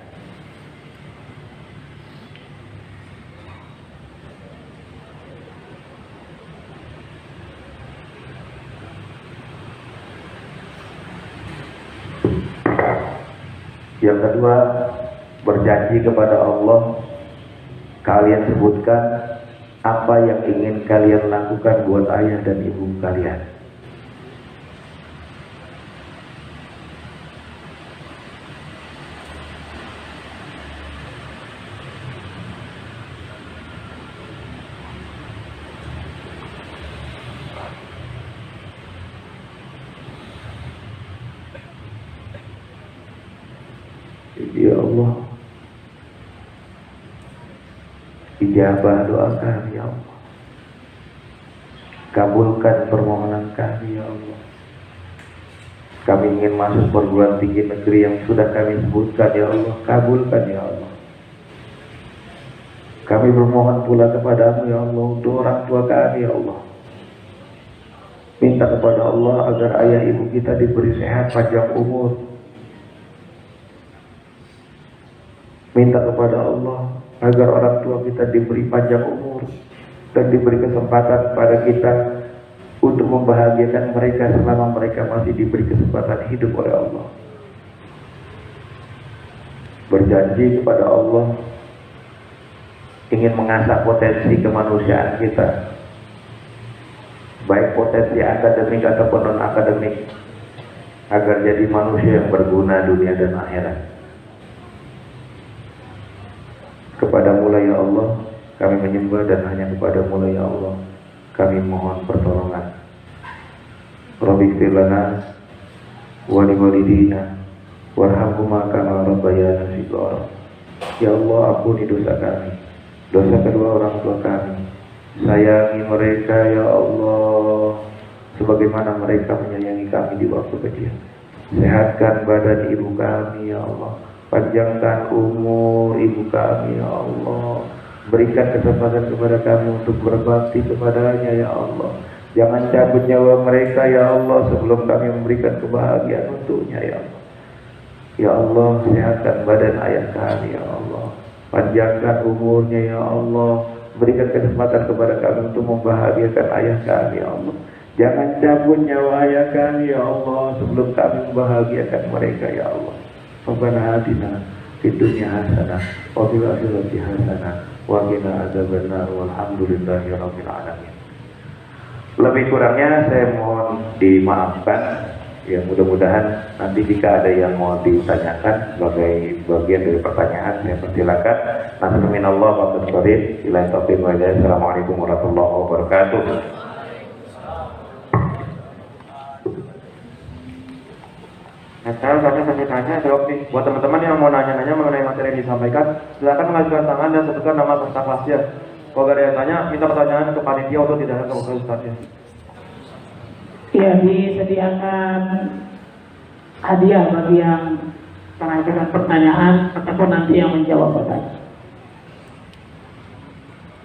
Yang kedua, berjanji kepada Allah, kalian sebutkan apa yang ingin kalian lakukan buat ayah dan ibu kalian. Ya Allah, ijabah doa kami ya Allah, kabulkan permohonan kami ya Allah. Kami ingin masuk perguruan tinggi negeri yang sudah kami sebutkan ya Allah, kabulkan ya Allah. Kami bermohon pula kepadamu ya Allah untuk orang tua kami ya Allah. Minta kepada Allah agar ayah ibu kita diberi sehat panjang umur. Minta kepada Allah agar orang tua kita diberi panjang umur dan diberi kesempatan kepada kita untuk membahagiakan mereka selama mereka masih diberi kesempatan hidup oleh Allah. Berjanji kepada Allah ingin mengasah potensi kemanusiaan kita, baik potensi akademik ataupun non akademik, agar jadi manusia yang berguna dunia dan akhirat. Kepadamu lah ya Allah kami menyembah, dan hanya kepadamu lah ya Allah kami mohon pertolongan. Rabbi ighfir lana wa li walidina warhamhuma kama rabbayana shighara. Ya Allah, ampuni dosa kami, dosa kedua orang tua kami. Sayangi mereka ya Allah sebagaimana mereka menyayangi kami di waktu kecil. Sehatkan badan ibu kami ya Allah, panjangkan umur ibu kami ya Allah. Berikan kesempatan kepada kami untuk berbakti kepadanya ya Allah. Jangan cabut nyawa mereka ya Allah sebelum kami memberikan kebahagiaan untuknya ya Allah. Ya Allah, sehatkan badan ayah kami ya Allah, panjangkan umurnya ya Allah. Berikan kesempatan kepada kami untuk membahagiakan ayah kami ya Allah. Jangan cabut nyawa ayah kami ya Allah sebelum kami membahagiakan mereka ya Allah. Rabbana atina fid dunya hasanah wa fil akhirati hasanah wa qina adzabannar walhamdulillahi rabbil alamin. Lebih kurangnya saya mohon dimaafkan. Ya, mudah-mudahan nanti jika ada yang mau ditanyakan sebagai bagian dari pertanyaan, saya persilakan. Nasruminallah wa taufiq ila taufiq wa hidayah. Assalamualaikum warahmatullahi wabarakatuh. Nah, sekarang saya tanya jawab nih. Buat teman-teman yang mau nanya-nanya mengenai materi yang disampaikan, silakan mengajukan tangan dan sebutkan nama serta kelasnya. Kalau ada yang tanya, minta pertanyaan ke panitia atau tidak ke wakil ustadznya. Ya, disediakan hadiah bagi yang mengajukan pertanyaan ataupun nanti yang menjawab pertanyaan.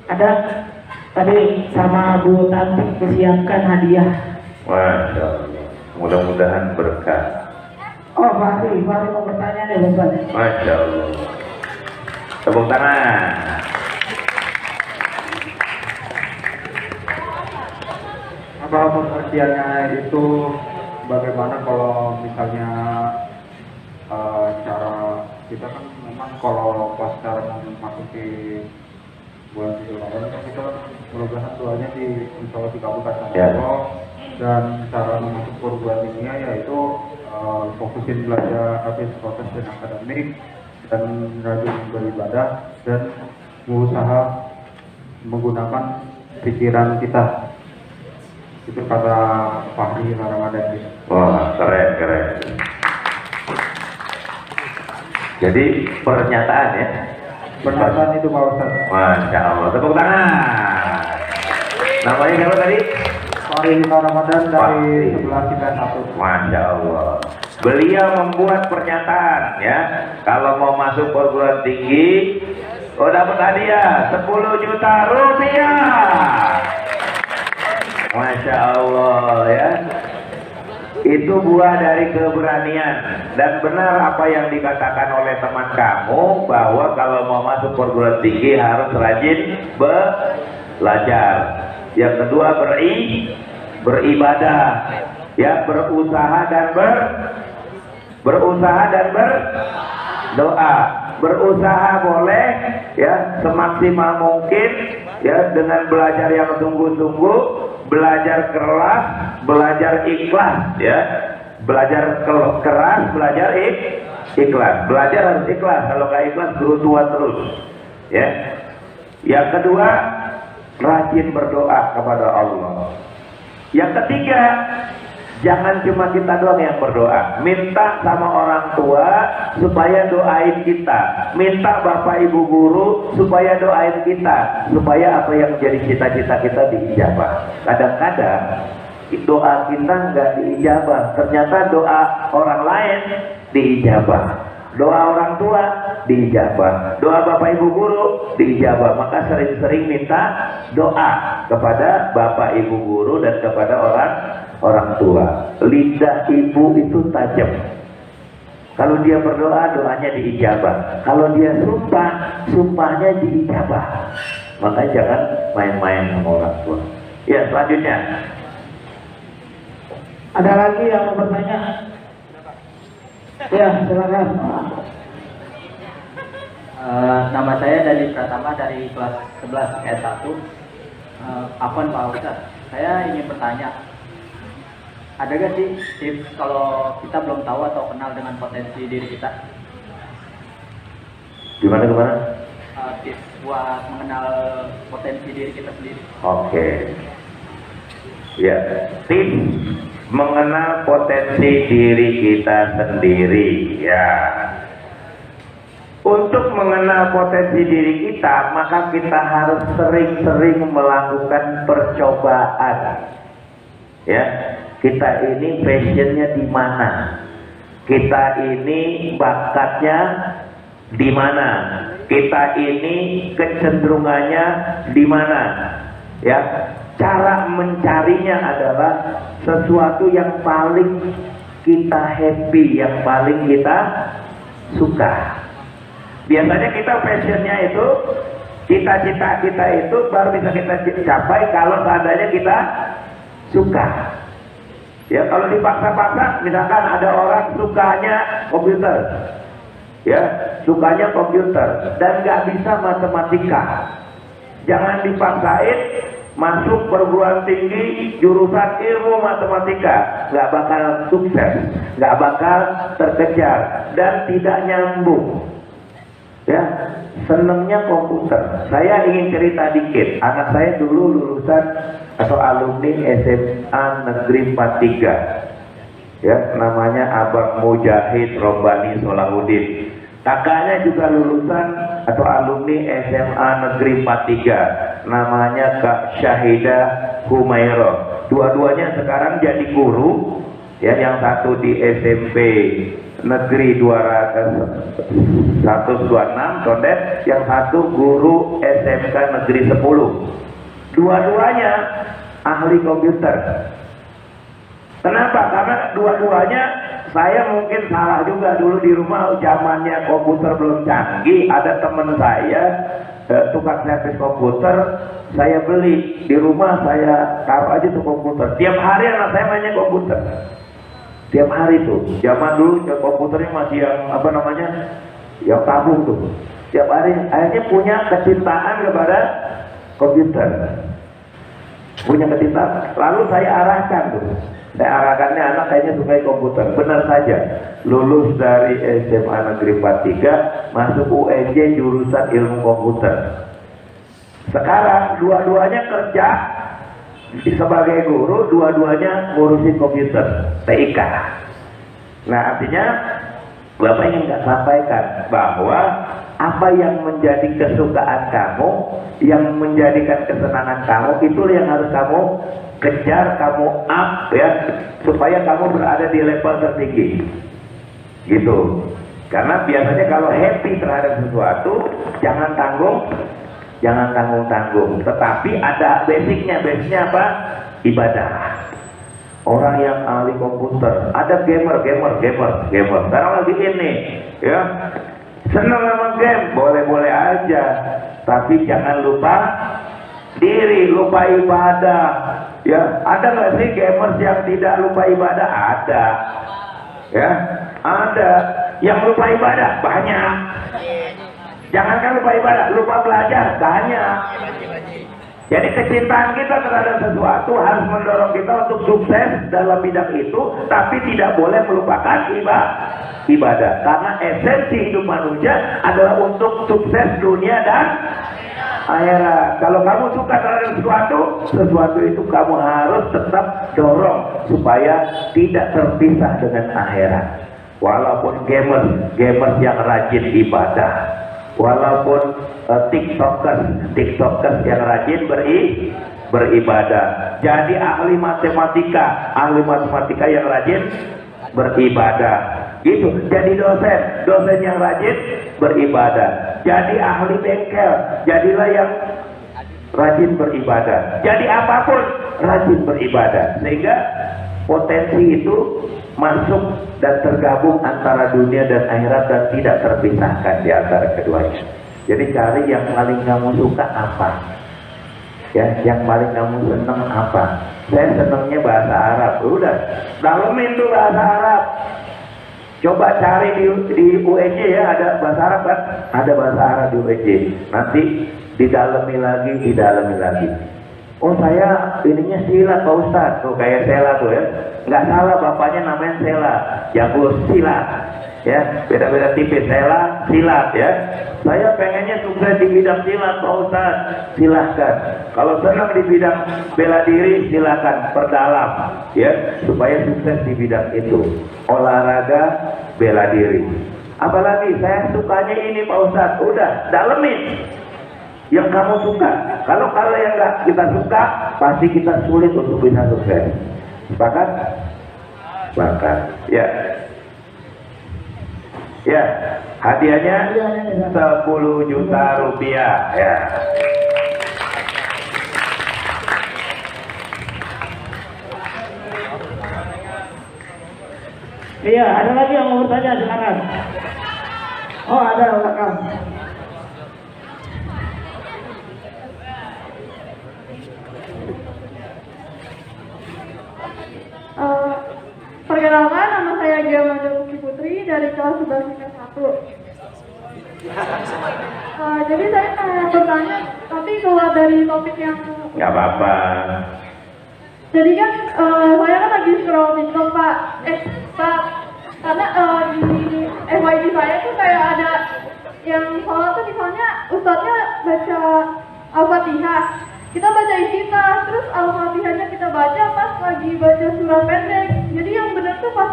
Ada tadi sama Bu Tanti disiapkan hadiah. Masya Allah, mudah-mudahan berkah. Oh, Fahri mau bertanya nih Ustaz. Masya Allah, tepuk tangan. Apa pengertiannya itu, bagaimana kalau misalnya cara kita kan memang kalau pas cara memasuki bulan Ramadan kan kita mudah-mudahan doanya insya Allah dikabulkan sama Allah. Dan cara memasuk perguruan tingginya yaitu fokusin belajar habis proses dan akademik dan rajin beribadah dan berusaha menggunakan pikiran kita. Itu kata Fahri Ramadan. Wah, keren, keren. Jadi pernyataan ya. Pernyataan itu Pak Ustaz. Masya Allah, tepuk tangan. Namanya siapa tadi? Fahri Ramadan dari sebelah kita satu. Masya Allah. Beliau membuat pernyataan ya, kalau mau masuk perguruan tinggi, oh dapat hadiah 10 juta rupiah. Masya Allah ya. Itu buah dari keberanian, dan benar apa yang dikatakan oleh teman kamu bahwa kalau mau masuk perguruan tinggi harus rajin belajar. Yang kedua beribadah, ya, berusaha dan berdoa. Berusaha boleh ya semaksimal mungkin ya, dengan belajar yang sungguh-sungguh, belajar keras, belajar ikhlas ya. Belajar keras, belajar ikhlas. Belajar harus ikhlas, kalau nggak ikhlas gerutuan terus ya. Yang kedua, rajin berdoa kepada Allah. Yang ketiga, jangan cuma kita doang yang berdoa, minta sama orang tua supaya doain kita, minta bapak ibu guru supaya doain kita, supaya apa yang jadi cita-cita kita diijabah. Kadang-kadang doa kita nggak diijabah, ternyata doa orang lain diijabah. Doa orang tua diijabah, doa bapak ibu guru diijabah. Maka sering-sering minta doa kepada bapak ibu guru dan kepada orang tua. Lidah ibu itu tajam. Kalau dia berdoa, doanya diijabah. Kalau dia sumpah, sumpahnya diijabah. Makanya jangan main-main sama orang tua. Ya, selanjutnya. Ada lagi yang mau bertanya? Ya, silakan. Nama saya dari Pratama dari kelas 11 S1. Afwan Pak Ustaz, saya ingin bertanya, ada gak sih tips kalau kita belum tahu atau kenal dengan potensi diri kita? Gimana? Tips buat mengenal potensi diri kita sendiri. Oke. Ya, tips mengenal potensi diri kita sendiri ya. Untuk mengenal potensi diri kita, maka kita harus sering-sering melakukan percobaan. Ya, kita ini passionnya di mana? Kita ini bakatnya di mana? Kita ini kecenderungannya di mana? Ya, cara mencarinya adalah sesuatu yang paling kita happy, yang paling kita suka. Biasanya kita passionnya itu, cita-cita kita itu baru bisa kita capai kalau seandainya kita suka. Ya, kalau dipaksa-paksa, misalkan ada orang sukanya komputer, ya, sukanya komputer dan nggak bisa matematika, jangan dipaksain masuk perguruan tinggi jurusan ilmu matematika, nggak bakal sukses, nggak bakal terkejar dan tidak nyambung. Ya, senengnya komputer. Saya ingin cerita dikit. Anak saya dulu lulusan atau alumni SMA Negeri 43. Ya, namanya Abang Mujahid Robbani Solahuddin. Kakaknya juga lulusan atau alumni SMA Negeri 43. Namanya Kak Syahida Humairo. Dua-duanya sekarang jadi guru. Ya, yang satu di SMP Negeri 126 Condet, yang satu guru SMK Negeri 10. Dua-duanya ahli komputer. Kenapa? Karena dua-duanya, saya mungkin salah juga dulu di rumah, zamannya komputer belum canggih. Ada teman saya tukang servis komputer, saya beli di rumah, saya taruh aja tuh komputer. Tiap hari anak saya mainnya komputer. Tiap hari tuh, zaman dulu komputernya masih yang apa namanya, yang tabung tuh. Tiap hari, akhirnya punya kecintaan kepada komputer, punya kecintaan. Lalu saya arahkan tuh, anak kayaknya suka komputer. Benar saja, lulus dari SMA Negeri 43, masuk UNJ jurusan ilmu komputer. Sekarang dua-duanya kerja sebagai guru, dua-duanya ngurusin komputer, TIK. Nah, artinya Bapak ingin nggak sampaikan bahwa apa yang menjadi kesukaan kamu, yang menjadikan kesenangan kamu, itu yang harus kamu kejar, kamu up ya, supaya kamu berada di level tertinggi. Gitu. Karena biasanya kalau happy terhadap sesuatu, jangan tanggung-tanggung. Tetapi ada basicnya apa? Ibadah. Orang yang ahli komputer, ada gamer. Sekarang lagi ini, ya, senang sama game, boleh-boleh aja. Tapi jangan lupa diri, lupa ibadah. Ya, ada nggak sih gamers yang tidak lupa ibadah? Ada, ya, ada. Yang lupa ibadah banyak. Jangankan lupa ibadah, lupa belajar banyak. Jadi kecintaan kita terhadap sesuatu harus mendorong kita untuk sukses dalam bidang itu, tapi tidak boleh melupakan ibadah. Karena esensi hidup manusia adalah untuk sukses dunia dan akhirat. Kalau kamu suka terhadap sesuatu itu kamu harus tetap dorong supaya tidak terpisah dengan akhirat. Walaupun gamers yang rajin ibadah, walaupun tiktokers yang rajin beribadah, jadi ahli matematika yang rajin beribadah, gitu. Jadi dosen yang rajin beribadah, jadi ahli bengkel, jadilah yang rajin beribadah, jadi apapun rajin beribadah, sehingga potensi itu masuk dan tergabung antara dunia dan akhirat dan tidak terpisahkan di antara keduanya. Jadi cari yang paling kamu suka apa, ya, yang paling kamu seneng apa. Saya senengnya bahasa Arab, udah dalemin tuh bahasa Arab. Coba cari di UEJ ya, ada bahasa Arab kan? Ada bahasa Arab di UEJ. Nanti didalemi lagi. Oh, saya ininya silat Pak Ustadz, tuh kayak Sela tuh ya. Nggak salah, bapaknya namanya Sela, jago silat. Ya, beda-beda tipis, Sela, silat ya. Saya pengennya sukses di bidang silat Pak Ustadz, silahkan. Kalau senang di bidang bela diri, silakan perdalam ya, supaya sukses di bidang itu. Olahraga, bela diri. Apalagi saya sukanya ini Pak Ustadz, udah dalemin yang kamu suka. Kalau yang nggak kita suka, pasti kita sulit untuk bisa sukses. Sepakat? Ya. Ya, hadiahnya 10 juta rupiah ya. Iya, ada lagi yang mau bertanya, silakan. Oh, ada belakang. Perkenalkan, nama saya Giamanda Buki Putri dari kelas 11 IPS 1. Jadi saya mau bertanya, tapi keluar dari topik yang... Nggak apa-apa. Jadi kan saya kan lagi scroll TikTok Pak. Pak, karena di FYP saya tuh kayak ada yang sholat tuh misalnya ustadznya baca Al-Fatihah. Kita baca Iftitah, terus Al-Fatihahnya kita baca pas lagi baca surat pendek. Jadi yang benar tuh pas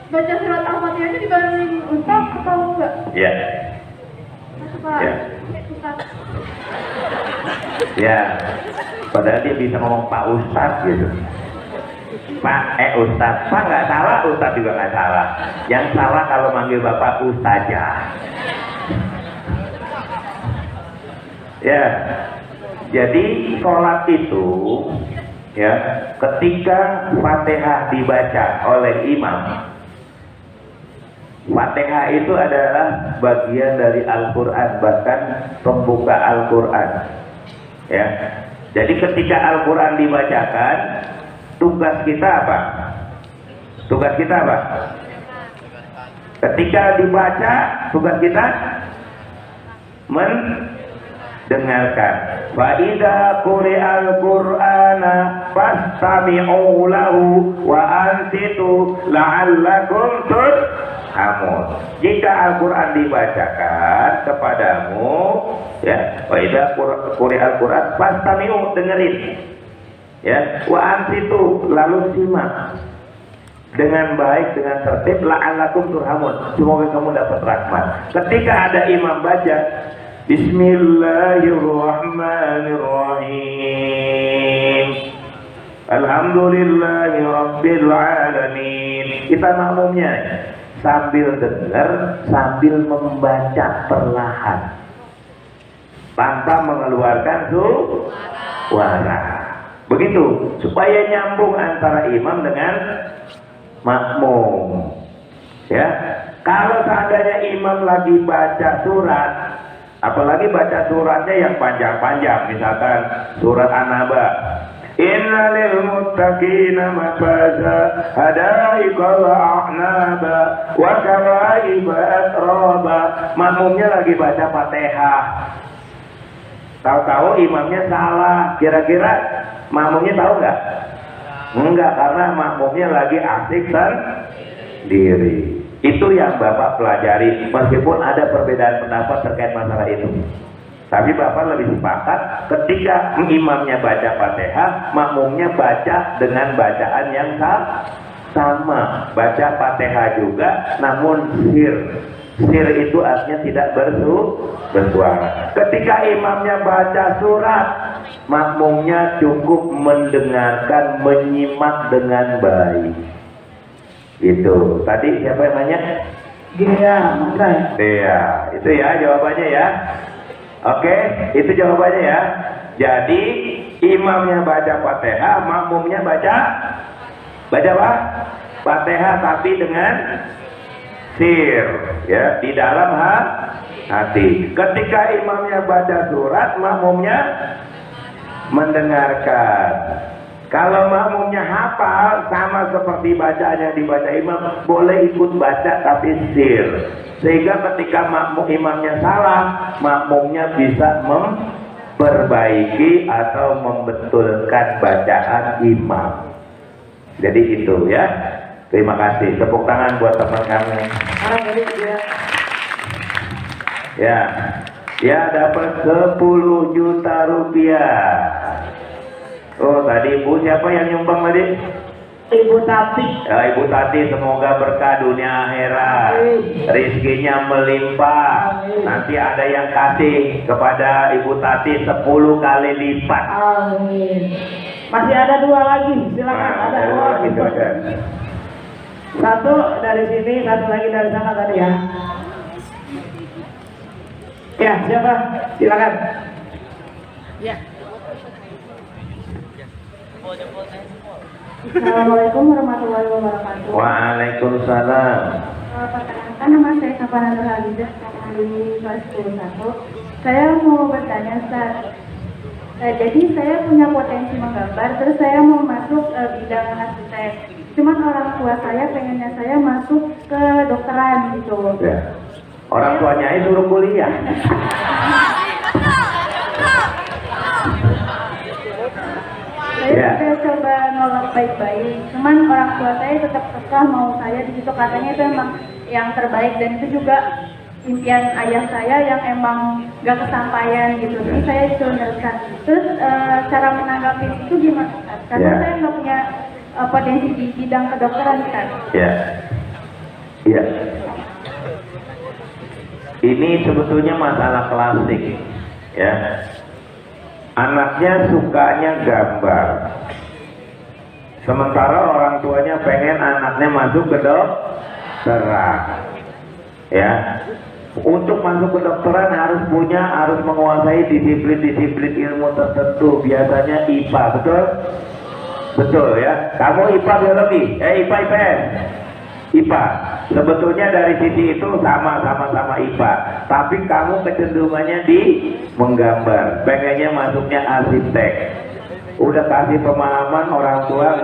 baca surat Al-Fatihahnya dibarengin ustadz atau enggak? Iya. Pak, Ya. Ustadz. Ya, padahal dia bisa ngomong Pak Ustadz gitu. Ustadz, Pak nggak salah, Ustadz juga nggak salah. Yang salah kalau manggil Bapak Ustazah. Ya, jadi sholat itu ya, ketika Fatihah dibaca oleh imam, Fatihah itu adalah bagian dari Al-Quran, bahkan pembuka Al-Quran ya. Jadi ketika Al-Quran dibacakan, tugas kita apa? Ketika dibaca, tugas kita mendengarkan. Fa idza quri'al Qur'ana fastami'u lahu wa ansitu la'allakum Turhamun. Jika Al-Quran dibacakan kepadamu, ya, wa idza quri'al Quran fastami'u, dengerin, ya, wa ansitu, lalu simak dengan baik, dengan tertib, la'allakum turhamun, semoga kamu dapat rahmat. Ketika ada imam baca Bismillahirrahmanirrahim, Alhamdulillahi Rabbil Alamin, kita makmumnya sambil dengar, sambil membaca perlahan tanpa mengeluarkan suara. Begitu, supaya nyambung antara imam dengan makmum. Ya, kalau seandainya imam lagi baca surat, apalagi baca suratnya yang panjang-panjang, misalkan surat An-Naba, innalil muttaqina mafaza hadaiqa wa a'naba wa kawaiba atraba, makmumnya lagi baca Fatihah, tahu-tahu imamnya salah, kira-kira makmumnya tahu nggak? Enggak, karena makmumnya lagi asik sendiri. Itu yang Bapak pelajari, meskipun ada perbedaan pendapat terkait masalah itu. Tapi Bapak lebih sepakat ketika imamnya baca Fatihah, makmumnya baca dengan bacaan yang sama. Baca Fatihah juga, namun sir. Sir itu artinya tidak bersuara. Ketika imamnya baca surat, makmumnya cukup mendengarkan, menyimak dengan baik. Itu. Tadi siapa yang nanya? Iya, Mas. Iya, itu ya jawabannya ya. Oke, itu jawabannya ya. Jadi imamnya baca Fatihah, makmumnya baca apa? Fatihah tapi dengan sir, ya, di dalam hati. Ketika imamnya baca surat, makmumnya mendengarkan. Kalau makmumnya hafal, sama seperti bacaan yang dibaca imam, boleh ikut baca tapi sir. Sehingga ketika imamnya salah, makmumnya bisa memperbaiki atau membetulkan bacaan imam. Jadi itu ya. Terima kasih. Tepuk tangan buat teman kami. Ya, ya dapat 10 juta rupiah. Oh, tadi Ibu siapa yang nyumbang tadi? Ibu Tati. Ya, Ibu Tati, semoga berkah dunia akhirat, rizkinya melimpah. Nanti ada yang kasih kepada Ibu Tati 10 kali lipat. Amin. Masih ada 2 lagi, silakan. Ada 2 lagi. Satu dari sini, satu lagi dari sana tadi ya. Ya, siapa? Silakan. Ya. Assalamualaikum warahmatullahi wabarakatuh. Waalaikumsalam. Perkenalkan, nama saya Safana Nurhalidah, alumni kelas 11. Saya mau bertanya, Ustaz. Jadi saya punya potensi menggambar, terus saya mau masuk bidang arsitek. Cuman orang tua saya pengennya saya masuk ke dokteran gitu. Ya. Orang tuanya itu suruh kuliah. Saya coba nolak baik-baik, cuman orang tua saya tetap kekeh mau saya di situ, katanya itu emang yang terbaik dan itu juga impian ayah saya yang emang gak kesampaian gitu. Jadi saya itu meneruskan. Terus cara menanggapi itu gimana? Karena saya nggak punya potensi di bidang kedokteran kan. Ya, ya. Ini sebetulnya masalah klasik, ya. Anaknya sukanya gambar, sementara orang tuanya pengen anaknya masuk ke dokteran, ya. Untuk masuk ke dokteran harus menguasai disiplin-disiplin ilmu tertentu, biasanya IPA, betul? Betul ya. Kamu IPA biologi, IPA IPS, IPA. Sebetulnya dari sisi itu sama-sama IPA, tapi kamu kecenderungannya di menggambar, pengennya masuknya arsitek. Udah kasih pemahaman, orang tua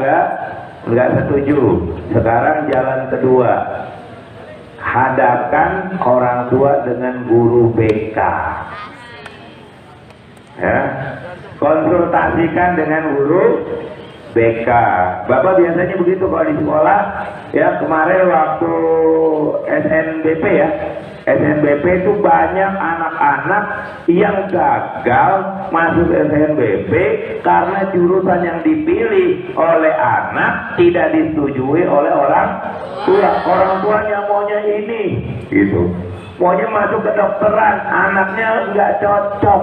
nggak setuju. Sekarang jalan kedua, hadapkan orang tua dengan guru BK, ya. Konsultasikan dengan guru BK. Bapak biasanya begitu kalau di sekolah ya. Kemarin waktu SNBP ya, SNBP itu banyak anak-anak yang gagal masuk SNBP karena jurusan yang dipilih oleh anak tidak disetujui oleh orang tua. Orang tuanya maunya ini gitu, maunya masuk kedokteran, anaknya nggak cocok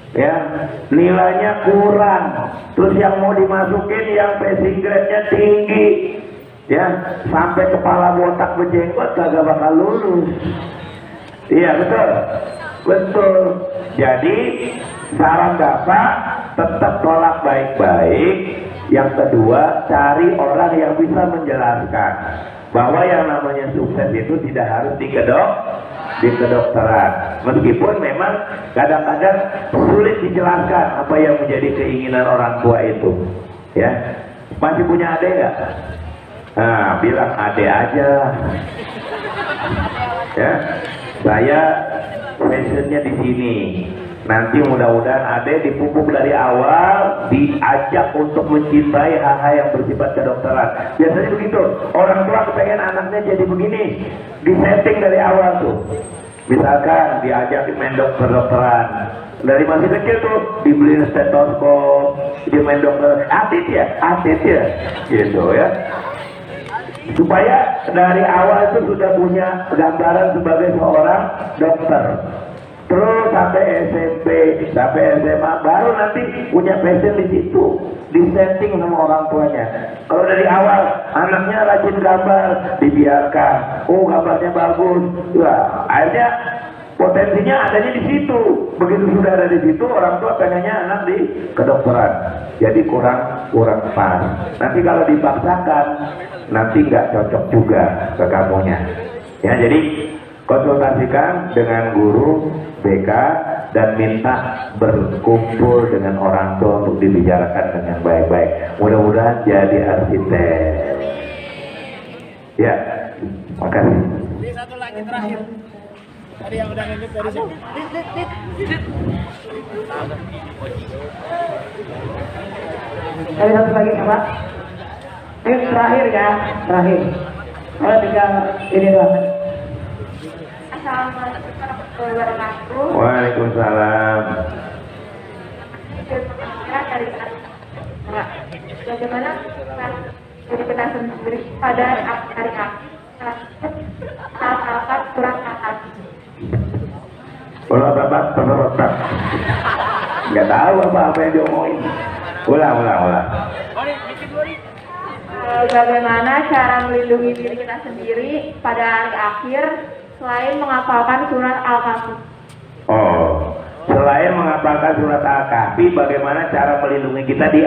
ya, nilainya kurang, terus yang mau dimasukin yang passing grade-nya tinggi ya, sampai kepala botak berjenggot kagak bakal lulus. Iya betul, betul. Jadi saran Bapak tetap tolak baik-baik. Yang kedua, cari orang yang bisa menjelaskan bahwa yang namanya sukses itu tidak harus di kedokteran. Meskipun memang kadang-kadang sulit dijelaskan apa yang menjadi keinginan orang tua itu. Ya, masih punya adik nggak? Nah, bilang adik aja. Ya, saya passionnya di sini. Nanti mudah-mudahan adik dipupuk dari awal, diajak untuk mencintai hal-hal yang bersifat kedokteran. Biasanya begitu, orang tua kepengen anaknya jadi begini, disetting dari awal tuh. Misalkan diajak main kedokteran, dari masih kecil tuh dibeliin stetoskop, dia main dokter, atit ya, gitu ya. Supaya dari awal itu sudah punya gambaran sebagai seorang dokter. Terus sampai SMP, sampai SMA, baru nanti punya passion di situ, disetting sama orang tuanya. Kalau dari awal anaknya rajin gambar, dibiarkan, oh gambarnya bagus, wah, akhirnya potensinya adanya di situ. Begitu sudah ada di situ, orang tua pengennya anak di kedokteran, jadi kurang pas. Nanti kalau dipaksakan, nanti nggak cocok juga ke kamunya. Ya, jadi konsultasikan dengan guru BK dan minta berkumpul dengan orang tua untuk dibicarakan dengan baik-baik. Mudah-mudahan jadi arsitek. Ya, makasih. Ini satu lagi terakhir. Tadi yang udah nunjuk dari siapa? Ada satu lagi Pak. Ini terakhir ya, terakhir. Kalau tinggal ini doang. Assalamualaikum warahmatullahi wabarakatuh. Waalaikumsalam. Bagaimana diri kita sendiri pada hari saat surat Al-Kahfi? Nggak tahu apa yang diomongin. Ulang. Bagaimana cara melindungi diri kita sendiri pada hari akhir selain menghafalkan surat Al-Kahfi? Oh, selain menghafalkan surat Al-Kahfi, bagaimana cara melindungi kita di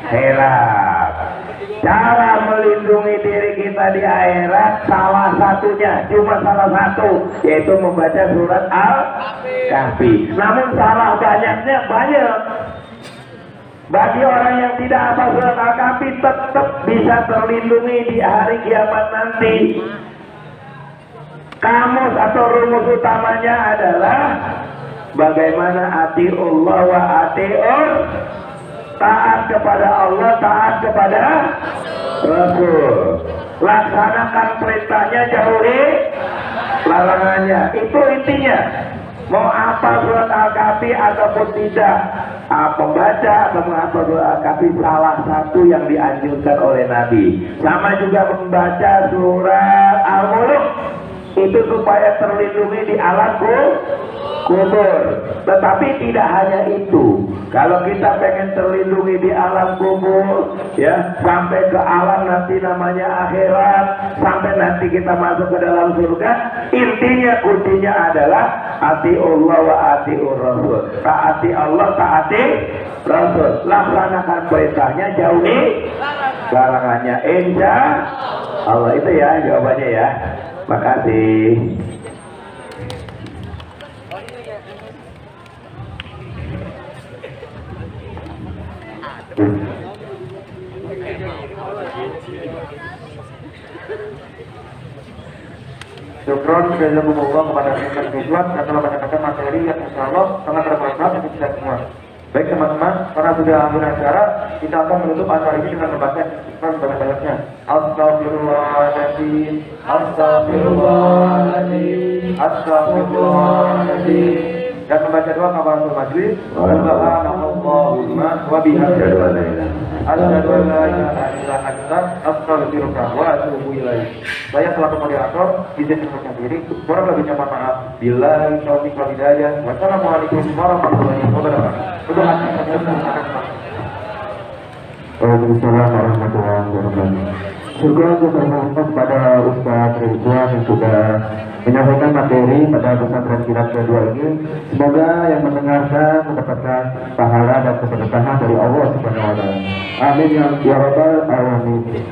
akhirat? Cara melindungi diri kita di akhirat salah satunya, cuma salah satu, yaitu membaca surat Al-Kahfi. Namun salah banyaknya banyak. Bagi orang yang tidak hafal surat Al-Kahfi tetap bisa terlindungi di hari kiamat nanti. Kamus atau rumus utamanya adalah bagaimana atiullah wa atiur, taat kepada Allah, taat kepada Rasul, laksanakan perintahnya, jauhi larangannya. Itu intinya. Mau apa surat Al-Kahfi ataupun tidak, pembaca atau menghafal surat Al-Kahfi salah satu yang dianjurkan oleh Nabi. Sama juga membaca surat Al-Mulk, itu supaya terlindungi di alam kubur. Tetapi tidak hanya itu. Kalau kita pengen terlindungi di alam kubur, ya, sampai ke alam nanti namanya akhirat, sampai nanti kita masuk ke dalam surga, intinya kuncinya adalah atiullah wa atiur rasul. Taati Allah, taati Rasul. Laksanakan perintahnya, jauhi larangannya. Insya Allah. Itu ya jawabannya ya. Makasih. Syukron jazakumullah kepada Ustaz Ridwan yang telah menyampaikan materi yang insyaallah sangat bermanfaat bagi kita semua. Baik teman-teman, karena sudah akhir acara, kita akan menutup acara ini dengan membaca istighfar sebanyak-banyaknya. Astagfirullahaladzim, Astagfirullahaladzim, Astagfirullahaladzim. Dan membaca doa kafaratul majlis. Subhanallahumma wa bihamdihi. Asyhadu an la ilaha illa anta, astaghfiruka wa atubu ilaik. Saya selaku moderator izin mengucapkan diri. Kurang lebihnya mohon maaf. Billahi taufiq wal hidayah. Wassalamualaikum warahmatullahi wabarakatuh. Waalaikumsalam warahmatullahi wabarakatuh. Syukur kepada Ustaz Ridwan yang sudah menyampaikan materi pada pesantren kilat kedua ini. Semoga yang mendengarkan mendapatkan pahala dan keberkahan dari Allah Subhanahu wa taala. Amin ya rabbal alamin.